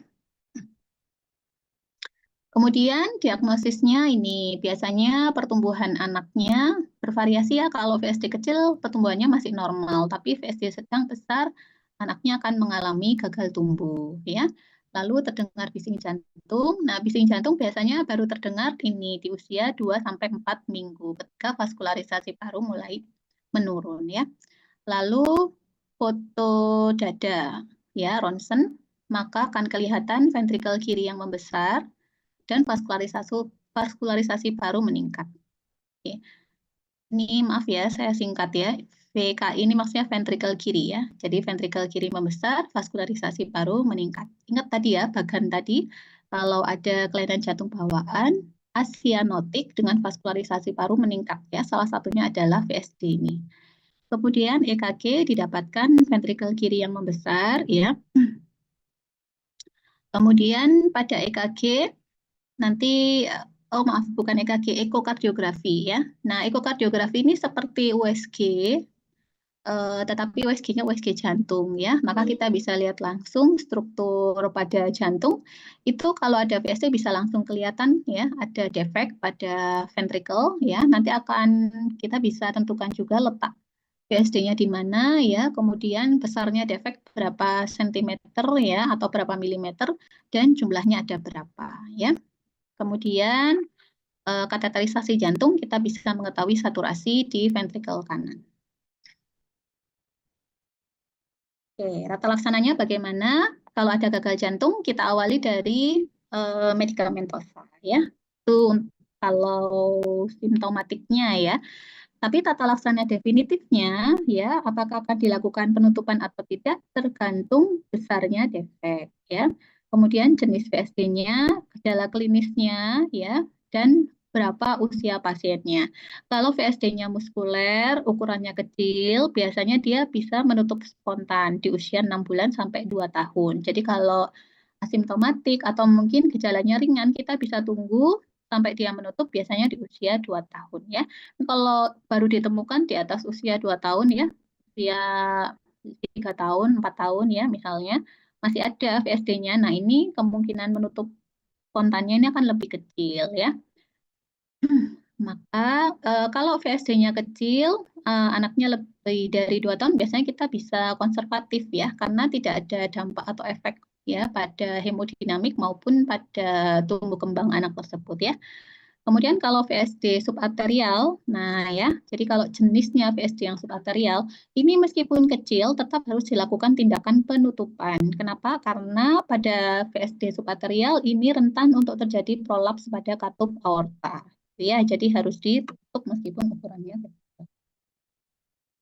Kemudian diagnosisnya ini biasanya pertumbuhan anaknya bervariasi ya. Kalau VSD kecil pertumbuhannya masih normal, tapi VSD sedang besar anaknya akan mengalami gagal tumbuh ya. Lalu terdengar bising jantung. Nah, bising jantung biasanya baru terdengar ini di usia 2 sampai 4 minggu ketika vaskularisasi paru mulai menurun ya. Lalu foto dada ya, ronsen, maka akan kelihatan ventrikel kiri yang membesar dan vaskularisasi paru meningkat. Oke. Ini maaf ya, saya singkat ya. VKI ini maksudnya ventrikel kiri ya. Jadi ventrikel kiri membesar, vaskularisasi paru meningkat. Ingat tadi ya, bagan tadi, kalau ada kelainan jantung bawaan, asianotik dengan vaskularisasi paru meningkat ya. Salah satunya adalah VSD ini. Kemudian EKG didapatkan ventrikel kiri yang membesar ya. Kemudian pada EKG nanti oh maaf bukan EKG, ekokardiografi ya. Nah, ekokardiografi ini seperti USG, tetapi USG-nya USG jantung ya. Maka kita bisa lihat langsung struktur pada jantung. Itu kalau ada VSD bisa langsung kelihatan ya, ada defek pada ventricle ya. Nanti akan kita bisa tentukan juga letak VSD-nya di mana ya, kemudian besarnya defek berapa sentimeter ya atau berapa milimeter dan jumlahnya ada berapa ya. Kemudian kateterisasi jantung kita bisa mengetahui saturasi di ventrikel kanan. Oke, rata laksananya bagaimana? Kalau ada gagal jantung, kita awali dari medikamentosa ya. Itu kalau simptomatiknya ya. Tapi tata laksana definitifnya ya, apakah akan dilakukan penutupan atau tidak tergantung besarnya defek ya. Kemudian jenis VSD-nya, gejala klinisnya ya, dan berapa usia pasiennya. Kalau VSD-nya muskuler, ukurannya kecil, biasanya dia bisa menutup spontan di usia 6 bulan sampai 2 tahun. Jadi kalau asimptomatik atau mungkin gejalanya ringan, kita bisa tunggu sampai dia menutup biasanya di usia 2 tahun ya. Kalau baru ditemukan di atas usia 2 tahun ya, usia 3 tahun, 4 tahun ya misalnya, masih ada VSD-nya. Nah, ini kemungkinan menutup spontannya ini akan lebih kecil ya. Maka kalau VSD-nya kecil, anaknya lebih dari 2 tahun, biasanya kita bisa konservatif ya, karena tidak ada dampak atau efek ya pada hemodinamik maupun pada tumbuh kembang anak tersebut ya. Kemudian kalau VSD subarterial, nah ya, jadi kalau jenisnya VSD yang subarterial, ini meskipun kecil tetap harus dilakukan tindakan penutupan. Kenapa? Karena pada VSD subarterial ini rentan untuk terjadi prolaps pada katup aorta. Ya, jadi harus ditutup meskipun ukurannya kecil.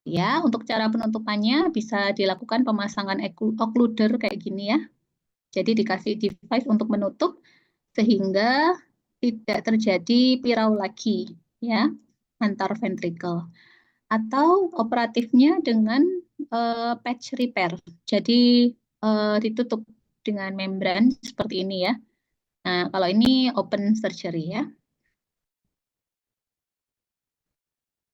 Ya, untuk cara penutupannya bisa dilakukan pemasangan occluder kayak gini ya. Jadi dikasih device untuk menutup sehingga tidak terjadi pirau lagi ya antar ventrikel. Atau operatifnya dengan patch repair. Jadi ditutup dengan membran seperti ini ya. Nah, kalau ini open surgery ya.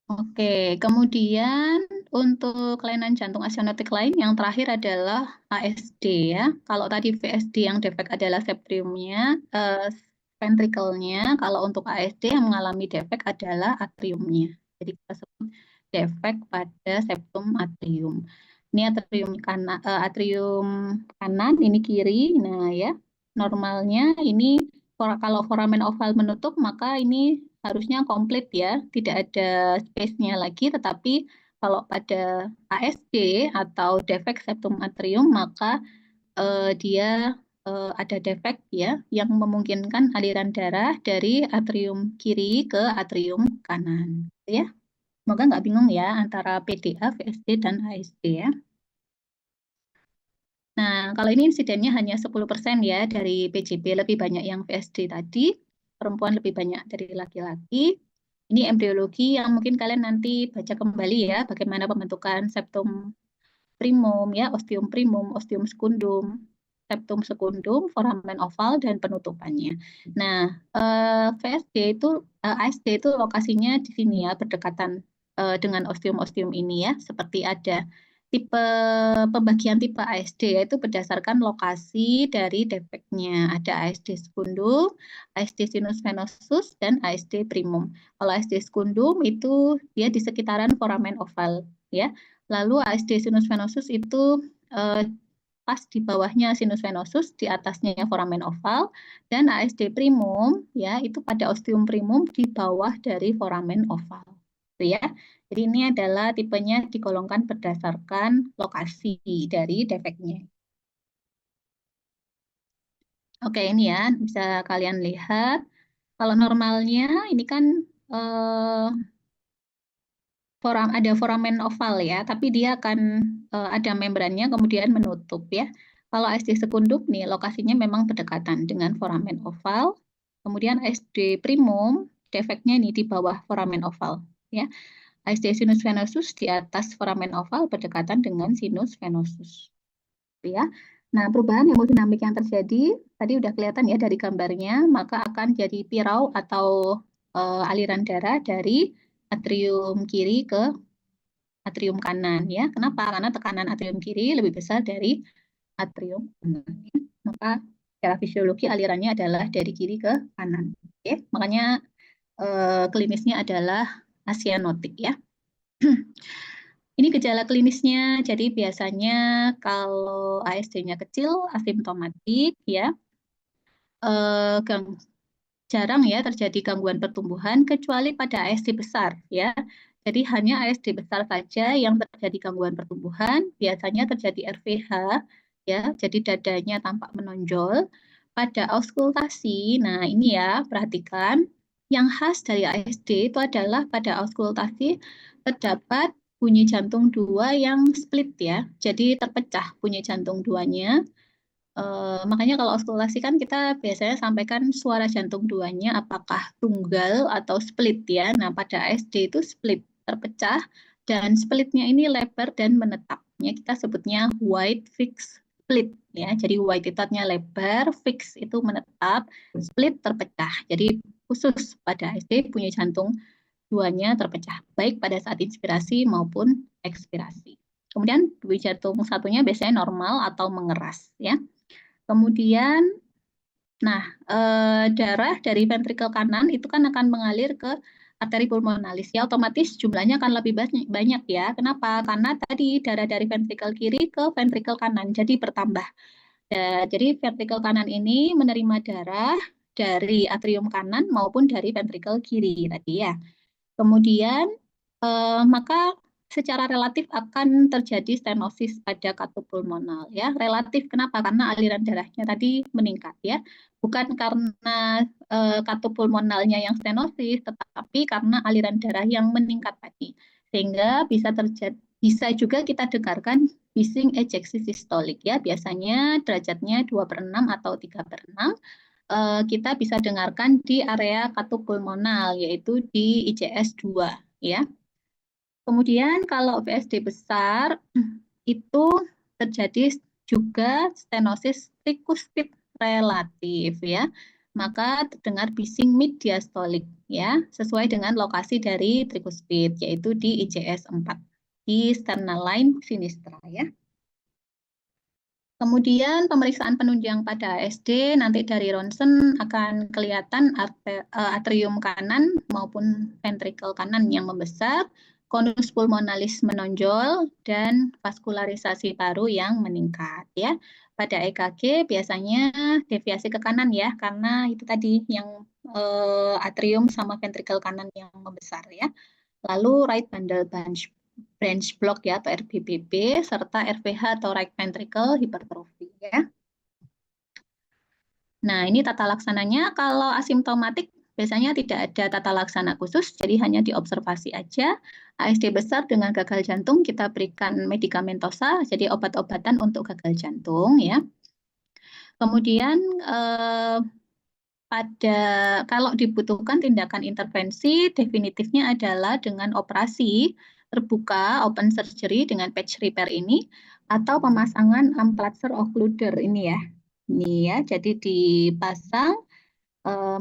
Oke, kemudian untuk kelainan jantung asianotik lain yang terakhir adalah ASD ya. Kalau tadi VSD yang defek adalah septriumnya, ventrikelnya. Kalau untuk ASD yang mengalami defek adalah atriumnya. Jadi kita sebut defek pada septum atrium. Ini atrium kanan, ini kiri. Nah ya, normalnya ini kalau foramen oval menutup maka ini harusnya komplit ya, tidak ada space-nya lagi, tetapi kalau pada ASD atau defek septum atrium maka dia ada defek ya yang memungkinkan aliran darah dari atrium kiri ke atrium kanan, ya. Semoga nggak bingung ya antara PDA, VSD, dan ASD ya. Nah, kalau ini insidennya hanya 10% ya dari PJB, lebih banyak yang VSD tadi, perempuan lebih banyak dari laki-laki. Ini embriologi yang mungkin kalian nanti baca kembali ya, bagaimana pembentukan septum primum ya, ostium primum, ostium secundum, septum secundum, foramen oval, dan penutupannya. Nah, VSD itu, ASD itu lokasinya di sini ya, berdekatan dengan ostium-ostium ini ya, seperti ada tipe pembagian tipe ASD yaitu berdasarkan lokasi dari defeknya. Ada ASD secundum, ASD sinus venosus, dan ASD primum. Kalau ASD secundum itu dia di sekitaran foramen oval ya. Lalu ASD sinus venosus itu pas di bawahnya sinus venosus, di atasnya foramen oval, dan ASD primum ya itu pada ostium primum di bawah dari foramen oval. Gitu ya. Jadi ini adalah tipenya digolongkan berdasarkan lokasi dari defeknya. Oke, ini ya bisa kalian lihat. Kalau normalnya ini kan ada foramen oval ya, tapi dia akan ada membrannya kemudian menutup ya. Kalau ASD sekundum nih lokasinya memang berdekatan dengan foramen oval. Kemudian ASD primum defeknya nih di bawah foramen oval ya. ASD sinus venosus di atas foramen oval berdekatan dengan sinus venosus. Ya. Nah, perubahan hemodinamik yang terjadi tadi udah kelihatan ya dari gambarnya, maka akan jadi pirau atau aliran darah dari atrium kiri ke atrium kanan ya. Kenapa? Karena tekanan atrium kiri lebih besar dari atrium kanan. Ya. Maka secara fisiologi alirannya adalah dari kiri ke kanan. Oke, makanya klinisnya adalah asianotik ya. Ini gejala klinisnya, jadi biasanya kalau ASD-nya kecil, asimptomatik ya, jarang ya terjadi gangguan pertumbuhan kecuali pada ASD besar ya. Jadi hanya ASD besar saja yang terjadi gangguan pertumbuhan, biasanya terjadi RVH ya, jadi dadanya tampak menonjol. Pada auskultasi, nah ini ya perhatikan, yang khas dari ASD itu adalah pada auskultasi terdapat bunyi jantung dua yang split ya, jadi terpecah bunyi jantung duanya. Makanya kalau auskultasi kan kita biasanya sampaikan suara jantung duanya apakah tunggal atau split ya. Nah pada ASD itu split, terpecah, dan splitnya ini lebar dan menetap. Ya, kita sebutnya wide fixed split ya. Jadi wide itu artinya lebar, fix itu menetap, split terpecah. Jadi khusus pada ASD punya jantung duanya terpecah, baik pada saat inspirasi maupun ekspirasi. Kemudian bunyi jantung satunya biasanya normal atau mengeras ya. Kemudian, nah darah dari ventrikel kanan itu kan akan mengalir ke arteri pulmonalis ya, otomatis jumlahnya akan lebih banyak ya. Kenapa? Karena tadi darah dari ventrikel kiri ke ventrikel kanan, jadi bertambah. Jadi ventrikel kanan ini menerima darah dari atrium kanan maupun dari ventrikel kiri tadi ya. Kemudian maka secara relatif akan terjadi stenosis pada katup pulmonal ya. Relatif kenapa? Karena aliran darahnya tadi meningkat ya. Bukan karena katup pulmonalnya yang stenosis, tetapi karena aliran darah yang meningkat tadi. Sehingga bisa juga kita dengarkan bising ejeksi sistolik ya. Biasanya derajatnya 2/6 atau 3/6. Kita bisa dengarkan di area katup pulmonal yaitu di ICS 2 ya. Kemudian kalau VSD besar itu terjadi juga stenosis trikuspid relatif ya. Maka terdengar bising mid diastolik ya, sesuai dengan lokasi dari trikuspid yaitu di ICS 4 di sternal line sinistra ya. Kemudian pemeriksaan penunjang pada ASD nanti dari ronsen akan kelihatan atrium kanan maupun ventrikel kanan yang membesar, konus pulmonalis menonjol, dan vaskularisasi paru yang meningkat ya. Pada EKG biasanya deviasi ke kanan ya, karena itu tadi yang atrium sama ventrikel kanan yang membesar ya. Lalu right bundle branch block ya atau RBBB serta RVH atau right ventricle hypertrophy ya. Nah, ini tata laksananya. Kalau asimptomatik biasanya tidak ada tata laksana khusus, jadi hanya diobservasi aja. ASD besar dengan gagal jantung kita berikan medikamentosa, jadi obat-obatan untuk gagal jantung ya. Kemudian kalau dibutuhkan tindakan intervensi, definitifnya adalah dengan operasi terbuka, open surgery dengan patch repair ini, atau pemasangan Amplatzer occluder ini ya. Ini ya, jadi dipasang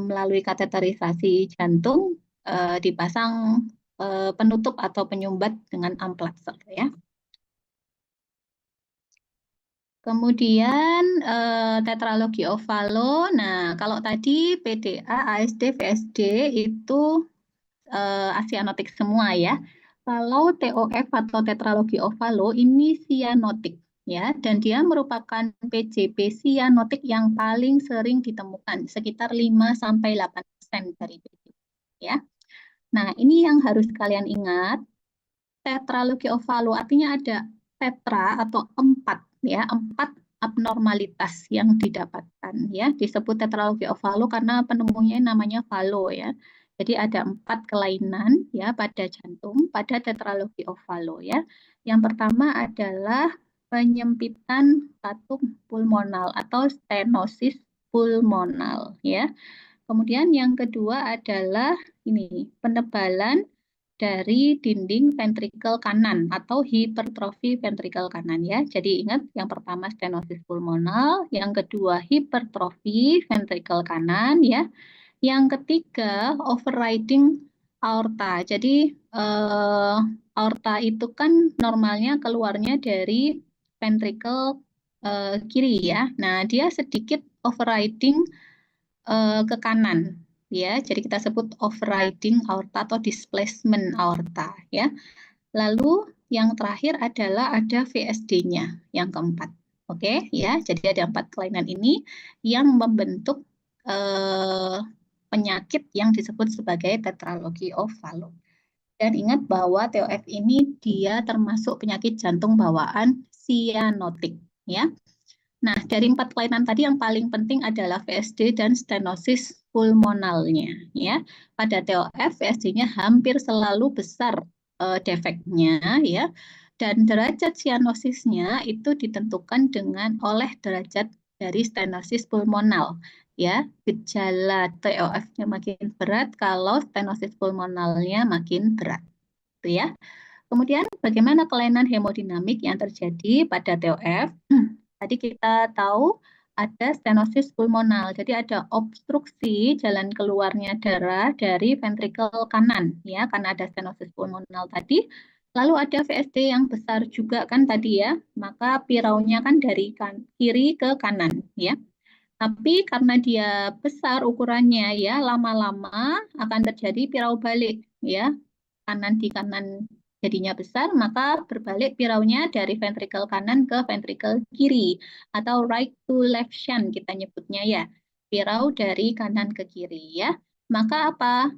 melalui kateterisasi jantung, dipasang penutup atau penyumbat dengan Amplatzer ya. Kemudian tetralogi ovalo. Nah, kalau tadi PDA, ASD, VSD itu asianotik semua ya. Kalau TOF atau tetralogi ovalo ini sianotik ya, dan dia merupakan PJP sianotik yang paling sering ditemukan, sekitar 5-8% dari PJP ya. Nah, ini yang harus kalian ingat. Tetralogi ovalo artinya ada tetra atau 4 ya, 4 abnormalitas yang didapatkan ya. Disebut tetralogi ovalo karena penemunya namanya Valo ya. Jadi ada 4 kelainan ya pada jantung pada tetralogi ovalo ya. Yang pertama adalah penyempitan patung pulmonal atau stenosis pulmonal ya. Kemudian yang kedua adalah ini penebalan dari dinding ventrikel kanan atau hipertrofi ventrikel kanan ya. Jadi ingat yang pertama stenosis pulmonal, yang kedua hipertrofi ventrikel kanan ya. Yang ketiga overriding aorta. Jadi aorta itu kan normalnya keluarnya dari ventrikel kiri ya. Nah, dia sedikit overriding ke kanan ya. Jadi kita sebut overriding aorta atau displacement aorta ya. Lalu yang terakhir adalah ada VSD-nya yang keempat. Oke ya. Jadi ada 4 kelainan ini yang membentuk penyakit yang disebut sebagai tetralogi ovalo. Dan ingat bahwa TOF ini dia termasuk penyakit jantung bawaan sianotik ya. Nah, dari 4 kelainan tadi yang paling penting adalah VSD dan stenosis pulmonalnya ya. Pada TOF VSD-nya hampir selalu besar defeknya ya. Dan derajat sianosisnya itu ditentukan oleh derajat dari stenosis pulmonal ya. Gejala TOF-nya makin berat kalau stenosis pulmonalnya makin berat. Itu ya. Kemudian bagaimana kelainan hemodinamik yang terjadi pada TOF? Tadi kita tahu ada stenosis pulmonal, jadi ada obstruksi jalan keluarnya darah dari ventrikel kanan, ya, karena ada stenosis pulmonal tadi. Lalu ada VSD yang besar juga kan tadi ya, maka piraunya kan dari kiri ke kanan, ya. Tapi karena dia besar ukurannya, ya, lama-lama akan terjadi pirau balik, ya, kanan di kanan jadinya besar, maka berbalik piraunya dari ventrikel kanan ke ventrikel kiri atau right to left shunt kita nyebutnya ya. Pirau dari kanan ke kiri ya. Maka apa?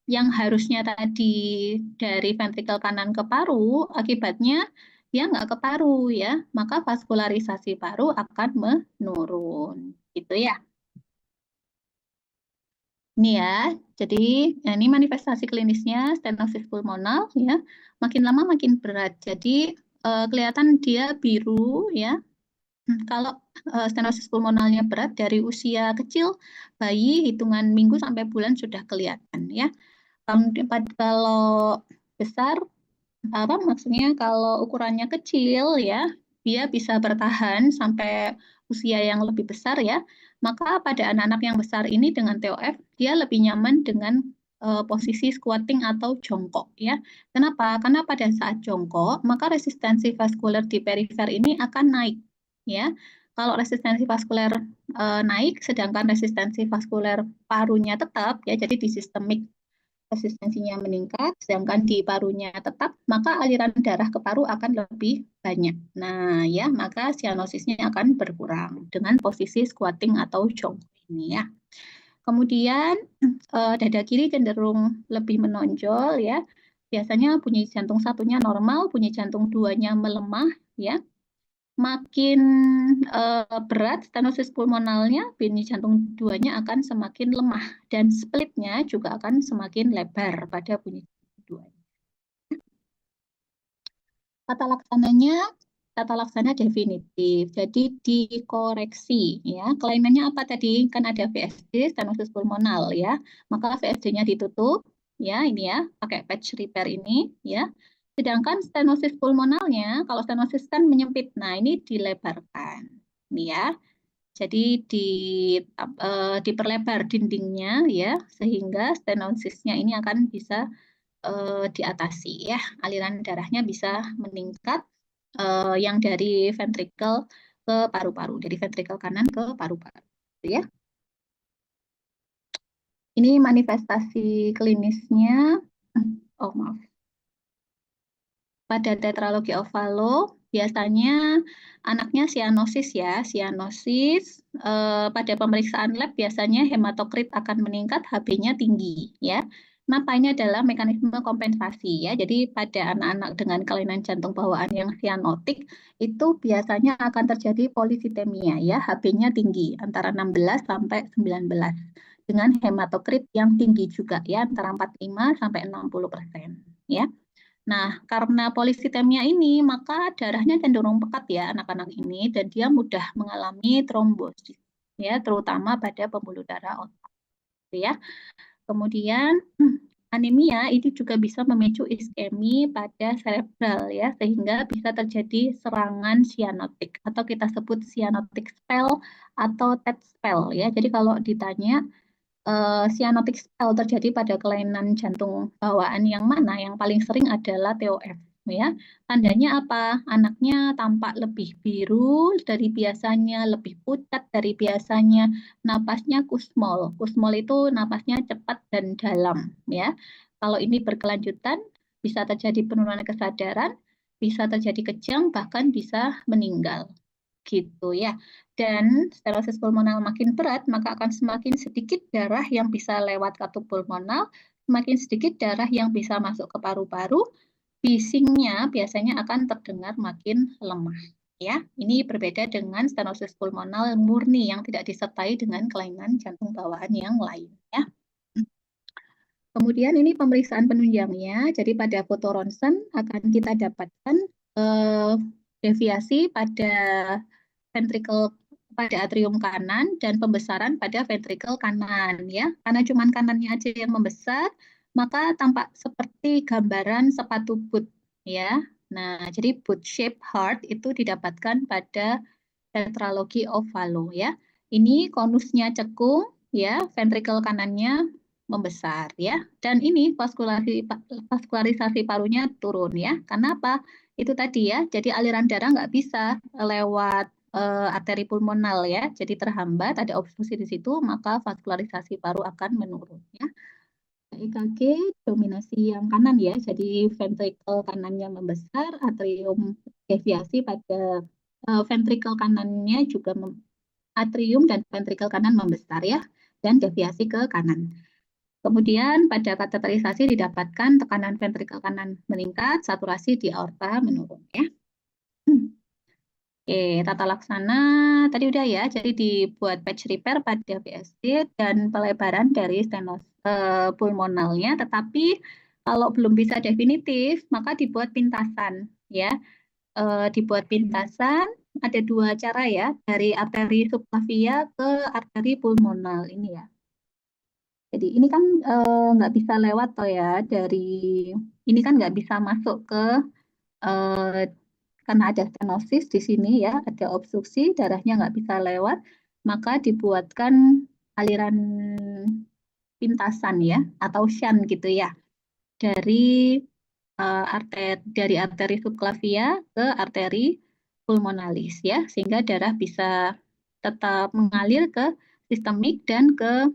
Yang harusnya tadi dari ventrikel kanan ke paru, akibatnya dia nggak ke paru ya. Maka vaskularisasi paru akan menurun. Gitu ya. Ini ya, jadi ini manifestasi klinisnya stenosis pulmonal ya, makin lama makin berat. Jadi kelihatan dia biru ya. Kalau stenosis pulmonalnya berat dari usia kecil, bayi hitungan minggu sampai bulan sudah kelihatan ya. Kalau besar apa maksudnya kalau ukurannya kecil ya, dia bisa bertahan sampai usia yang lebih besar ya. Maka pada anak-anak yang besar ini dengan TOF, dia lebih nyaman dengan posisi squatting atau jongkok ya. Kenapa? Karena pada saat jongkok, maka resistensi vaskuler di perifer ini akan naik ya. Kalau resistensi vaskuler naik, sedangkan resistensi vaskuler parunya tetap ya, jadi di sistemik resistensinya meningkat, sedangkan di parunya tetap, maka aliran darah ke paru akan lebih banyak. Nah, ya, maka sianosisnya akan berkurang dengan posisi squatting atau jongkok ini ya. Kemudian dada kiri cenderung lebih menonjol ya. Biasanya bunyi jantung satunya normal, bunyi jantung duanya melemah ya. makin berat stenosis pulmonalnya, bunyi jantung duanya akan semakin lemah dan splitnya juga akan semakin lebar pada bunyi jantung duanya. Tata laksana definitif. Jadi dikoreksi ya. Kelainannya apa tadi? Kan ada VSD, stenosis pulmonal ya. Maka VSD-nya ditutup ya, ini ya, pakai patch repair ini ya. Sedangkan stenosis pulmonalnya, kalau stenosis kan menyempit. Nah, ini dilebarkan. Ini ya. Jadi diperlebar dindingnya ya, sehingga stenosisnya ini akan bisa diatasi ya, aliran darahnya bisa meningkat yang dari ventrikel ke paru-paru, dari ventrikel kanan ke paru-paru ya. Ini manifestasi klinisnya. Oh maaf. Pada tetralogi ovalo biasanya anaknya sianosis ya, sianosis. Pada pemeriksaan lab biasanya hematokrit akan meningkat, HB-nya tinggi ya. Kenapa? Ini adalah mekanisme kompensasi ya. Jadi pada anak-anak dengan kelainan jantung bawaan yang sianotik itu biasanya akan terjadi polisitemia ya, HB-nya tinggi antara 16 sampai 19 dengan hematokrit yang tinggi juga ya, antara 45 sampai 60% ya. Nah, karena polisitemia ini, maka darahnya cenderung pekat ya anak-anak ini, dan dia mudah mengalami trombosis, ya, terutama pada pembuluh darah otak, ya. Kemudian anemia itu juga bisa memicu iskemi pada cerebral ya, sehingga bisa terjadi serangan sianotik atau kita sebut cyanotic spell atau TET spell ya. Jadi kalau ditanya cyanotic spell terjadi pada kelainan jantung bawaan yang mana? Yang paling sering adalah TOF ya. Tandanya apa? Anaknya tampak lebih biru dari biasanya, lebih pucat dari biasanya, napasnya kusmol. Kusmol itu napasnya cepat dan dalam ya. Kalau ini berkelanjutan bisa terjadi penurunan kesadaran, bisa terjadi kejang, bahkan bisa meninggal gitu ya. Dan sterosis pulmonal makin berat, maka akan semakin sedikit darah yang bisa lewat katup pulmonal, semakin sedikit darah yang bisa masuk ke paru-paru, bisingnya biasanya akan terdengar makin lemah. Ya, ini berbeda dengan stenosis pulmonal murni yang tidak disertai dengan kelainan jantung bawaan yang lain. Ya. Kemudian ini pemeriksaan penunjangnya. Jadi pada foto ronsen akan kita dapatkan deviasi pada ventrikel pada atrium kanan dan pembesaran pada ventrikel kanan ya. Karena cuma kanannya aja yang membesar, maka tampak seperti gambaran sepatu boot ya. Nah, jadi boot shape heart itu didapatkan pada tetralogi ovalo ya. Ini konusnya cekung ya, ventrikel kanannya membesar ya. Dan ini vaskularisasi parunya turun ya. Karena apa? Itu tadi ya. Jadi aliran darah nggak bisa lewat arteri pulmonal ya. Jadi terhambat, ada obstruksi di situ, maka vaskularisasi paru akan menurun ya. EKG dominasi yang kanan ya. Jadi ventrikel kanannya membesar, atrium deviasi pada ventrikel kanannya juga atrium dan ventrikel kanan membesar ya, dan deviasi ke kanan. Kemudian pada kateterisasi didapatkan tekanan ventrikel kanan meningkat, saturasi di aorta menurun ya. Oke, tata laksana tadi udah ya, jadi dibuat patch repair pada VSD dan pelebaran dari pulmonalnya, tetapi kalau belum bisa definitif, maka dibuat pintasan ya. Dibuat pintasan ada dua cara ya, dari arteri subclavia ke arteri pulmonal ini ya. Jadi ini kan nggak bisa lewat toh ya, dari ini kan nggak bisa masuk ke karena ada stenosis di sini ya, ada obstruksi, darahnya nggak bisa lewat, maka dibuatkan aliran pintasan ya, atau shunt gitu ya, dari dari arteri subclavia ke arteri pulmonalis ya, sehingga darah bisa tetap mengalir ke sistemik dan ke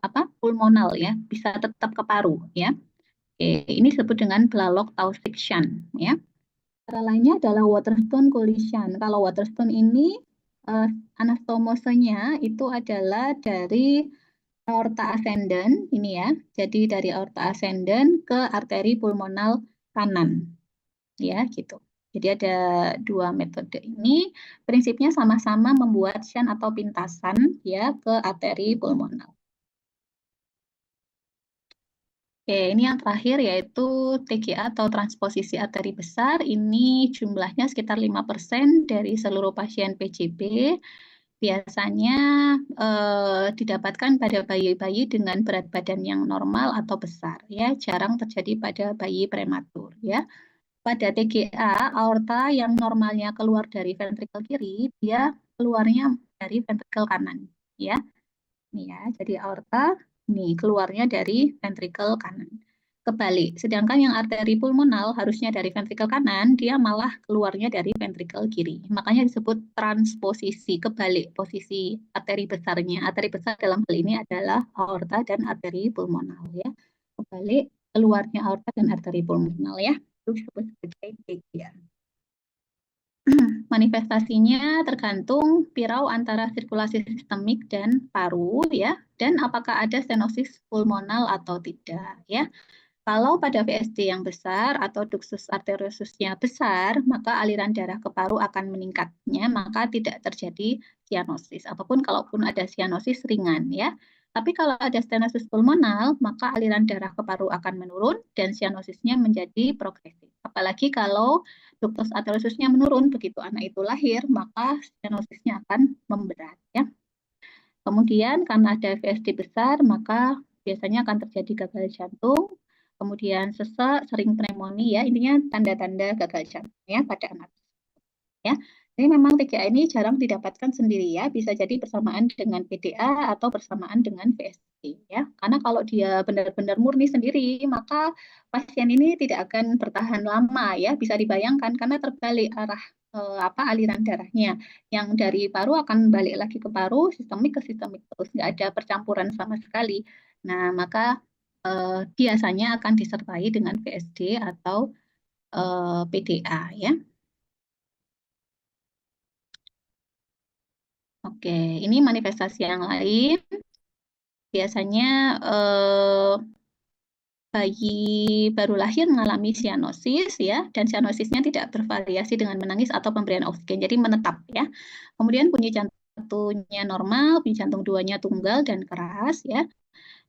apa pulmonal ya, bisa tetap ke paru ya. Oke, ini disebut dengan Blalock-Taussig shunt ya. Cara lainnya adalah Waterstone collision. Kalau Waterstone ini anastomosenya itu adalah dari aorta ascendant ini ya. Jadi dari aorta ascendant ke arteri pulmonal kanan. Ya, gitu. Jadi ada dua metode ini, prinsipnya sama-sama membuat shunt atau pintasan ya ke arteri pulmonal. Oke, ini yang terakhir yaitu TGA atau transposisi arteri besar. Ini jumlahnya sekitar 5% dari seluruh pasien PJB. Biasanya didapatkan pada bayi-bayi dengan berat badan yang normal atau besar, ya, jarang terjadi pada bayi prematur, ya. Pada TGA, aorta yang normalnya keluar dari ventrikel kiri, dia keluarnya dari ventrikel kanan, ya. Nih ya, jadi aorta nih keluarnya dari ventrikel kanan. Kebalik, sedangkan yang arteri pulmonal harusnya dari ventrikel kanan, dia malah keluarnya dari ventrikel kiri. Makanya disebut transposisi, kebalik posisi arteri besarnya. Arteri besar dalam hal ini adalah aorta dan arteri pulmonal ya. Kebalik, keluarnya aorta dan arteri pulmonal ya. Itu disebut sebagai TGA. Manifestasinya tergantung pirau antara sirkulasi sistemik dan paru ya, dan apakah ada stenosis pulmonal atau tidak ya. Kalau pada VSD yang besar atau ductus arteriosusnya besar, maka aliran darah ke paru akan meningkatnya, maka tidak terjadi sianosis. Ataupun kalaupun ada sianosis ringan ya. Tapi kalau ada stenosis pulmonal, maka aliran darah ke paru akan menurun dan sianosisnya menjadi progresif. Apalagi kalau ductus arteriosusnya menurun begitu anak itu lahir, maka sianosisnya akan memberat ya. Kemudian karena ada VSD besar, maka biasanya akan terjadi gagal jantung, kemudian sesak, sering pneumonia, ya intinya tanda-tanda gagal jantung ya pada anak ya. Jadi memang TGA ini jarang didapatkan sendiri ya, bisa jadi bersamaan dengan PDA atau bersamaan dengan VSD ya. Karena kalau dia benar-benar murni sendiri, maka pasien ini tidak akan bertahan lama ya, bisa dibayangkan karena terbalik arah aliran darahnya. Yang dari paru akan balik lagi ke paru, sistemik ke sistemik terus, nggak ada percampuran sama sekali. Nah, maka biasanya akan disertai dengan VSD atau PDA ya. Oke, ini manifestasi yang lain. Biasanya bayi baru lahir mengalami sianosis ya, dan sianosisnya tidak bervariasi dengan menangis atau pemberian oksigen, jadi menetap ya. Kemudian bunyi jantungnya normal, bunyi jantung duanya tunggal dan keras ya.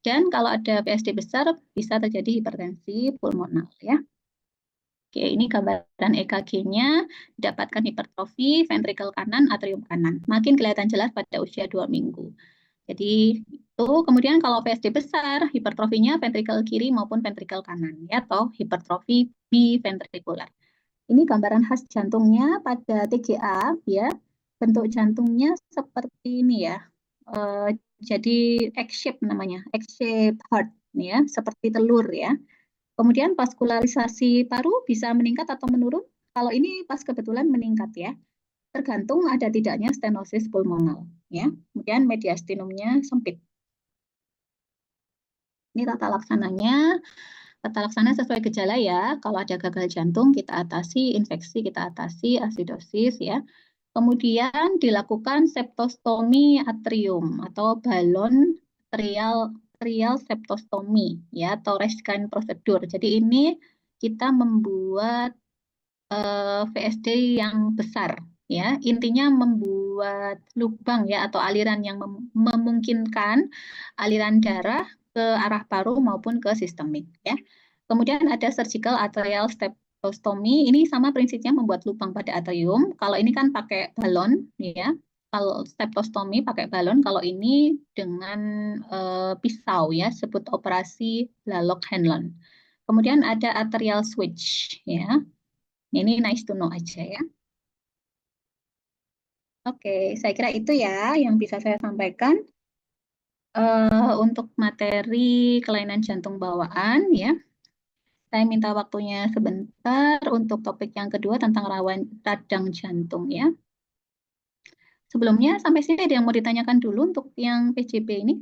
Dan kalau ada PSD besar bisa terjadi hipertensi pulmonal ya. Oke, ini gambaran EKG-nya, didapatkan hipertrofi ventrikel kanan, atrium kanan. Makin kelihatan jelas pada usia 2 minggu. Jadi itu kemudian kalau PSD besar, hipertrofinya ventrikel kiri maupun ventrikel kanan ya, atau hipertrofi biventrikular. Ini gambaran khas jantungnya pada TGA ya. Bentuk jantungnya seperti ini ya. Jadi X-shape namanya, X-shape heart ya, seperti telur ya. Kemudian vaskularisasi paru bisa meningkat atau menurun. Kalau ini pas kebetulan meningkat ya. Tergantung ada tidaknya stenosis pulmonal ya. Kemudian mediastinumnya sempit. Ini tata laksananya. Tata laksana sesuai gejala ya. Kalau ada gagal jantung kita atasi, infeksi kita atasi, asidosis ya. Kemudian dilakukan septostomi atrium atau balon trial septostomi ya, atau rescue prosedur. Jadi ini kita membuat VSD yang besar ya. Intinya membuat lubang ya atau aliran yang memungkinkan aliran darah ke arah paru maupun ke sistemik ya. Kemudian ada surgical atrial septostomy. Ini sama prinsipnya membuat lubang pada atrium. Kalau ini kan pakai balon ya. Kalau septostomy pakai balon, kalau ini dengan pisau ya, sebut operasi Blalock Hanlon. Kemudian ada arterial switch ya. Ini nice to know aja ya. Oke, saya kira itu ya yang bisa saya sampaikan untuk materi kelainan jantung bawaan ya. Saya minta waktunya sebentar untuk topik yang kedua tentang radang jantung ya. Sebelumnya sampai sini ada yang mau ditanyakan dulu untuk yang PJB ini?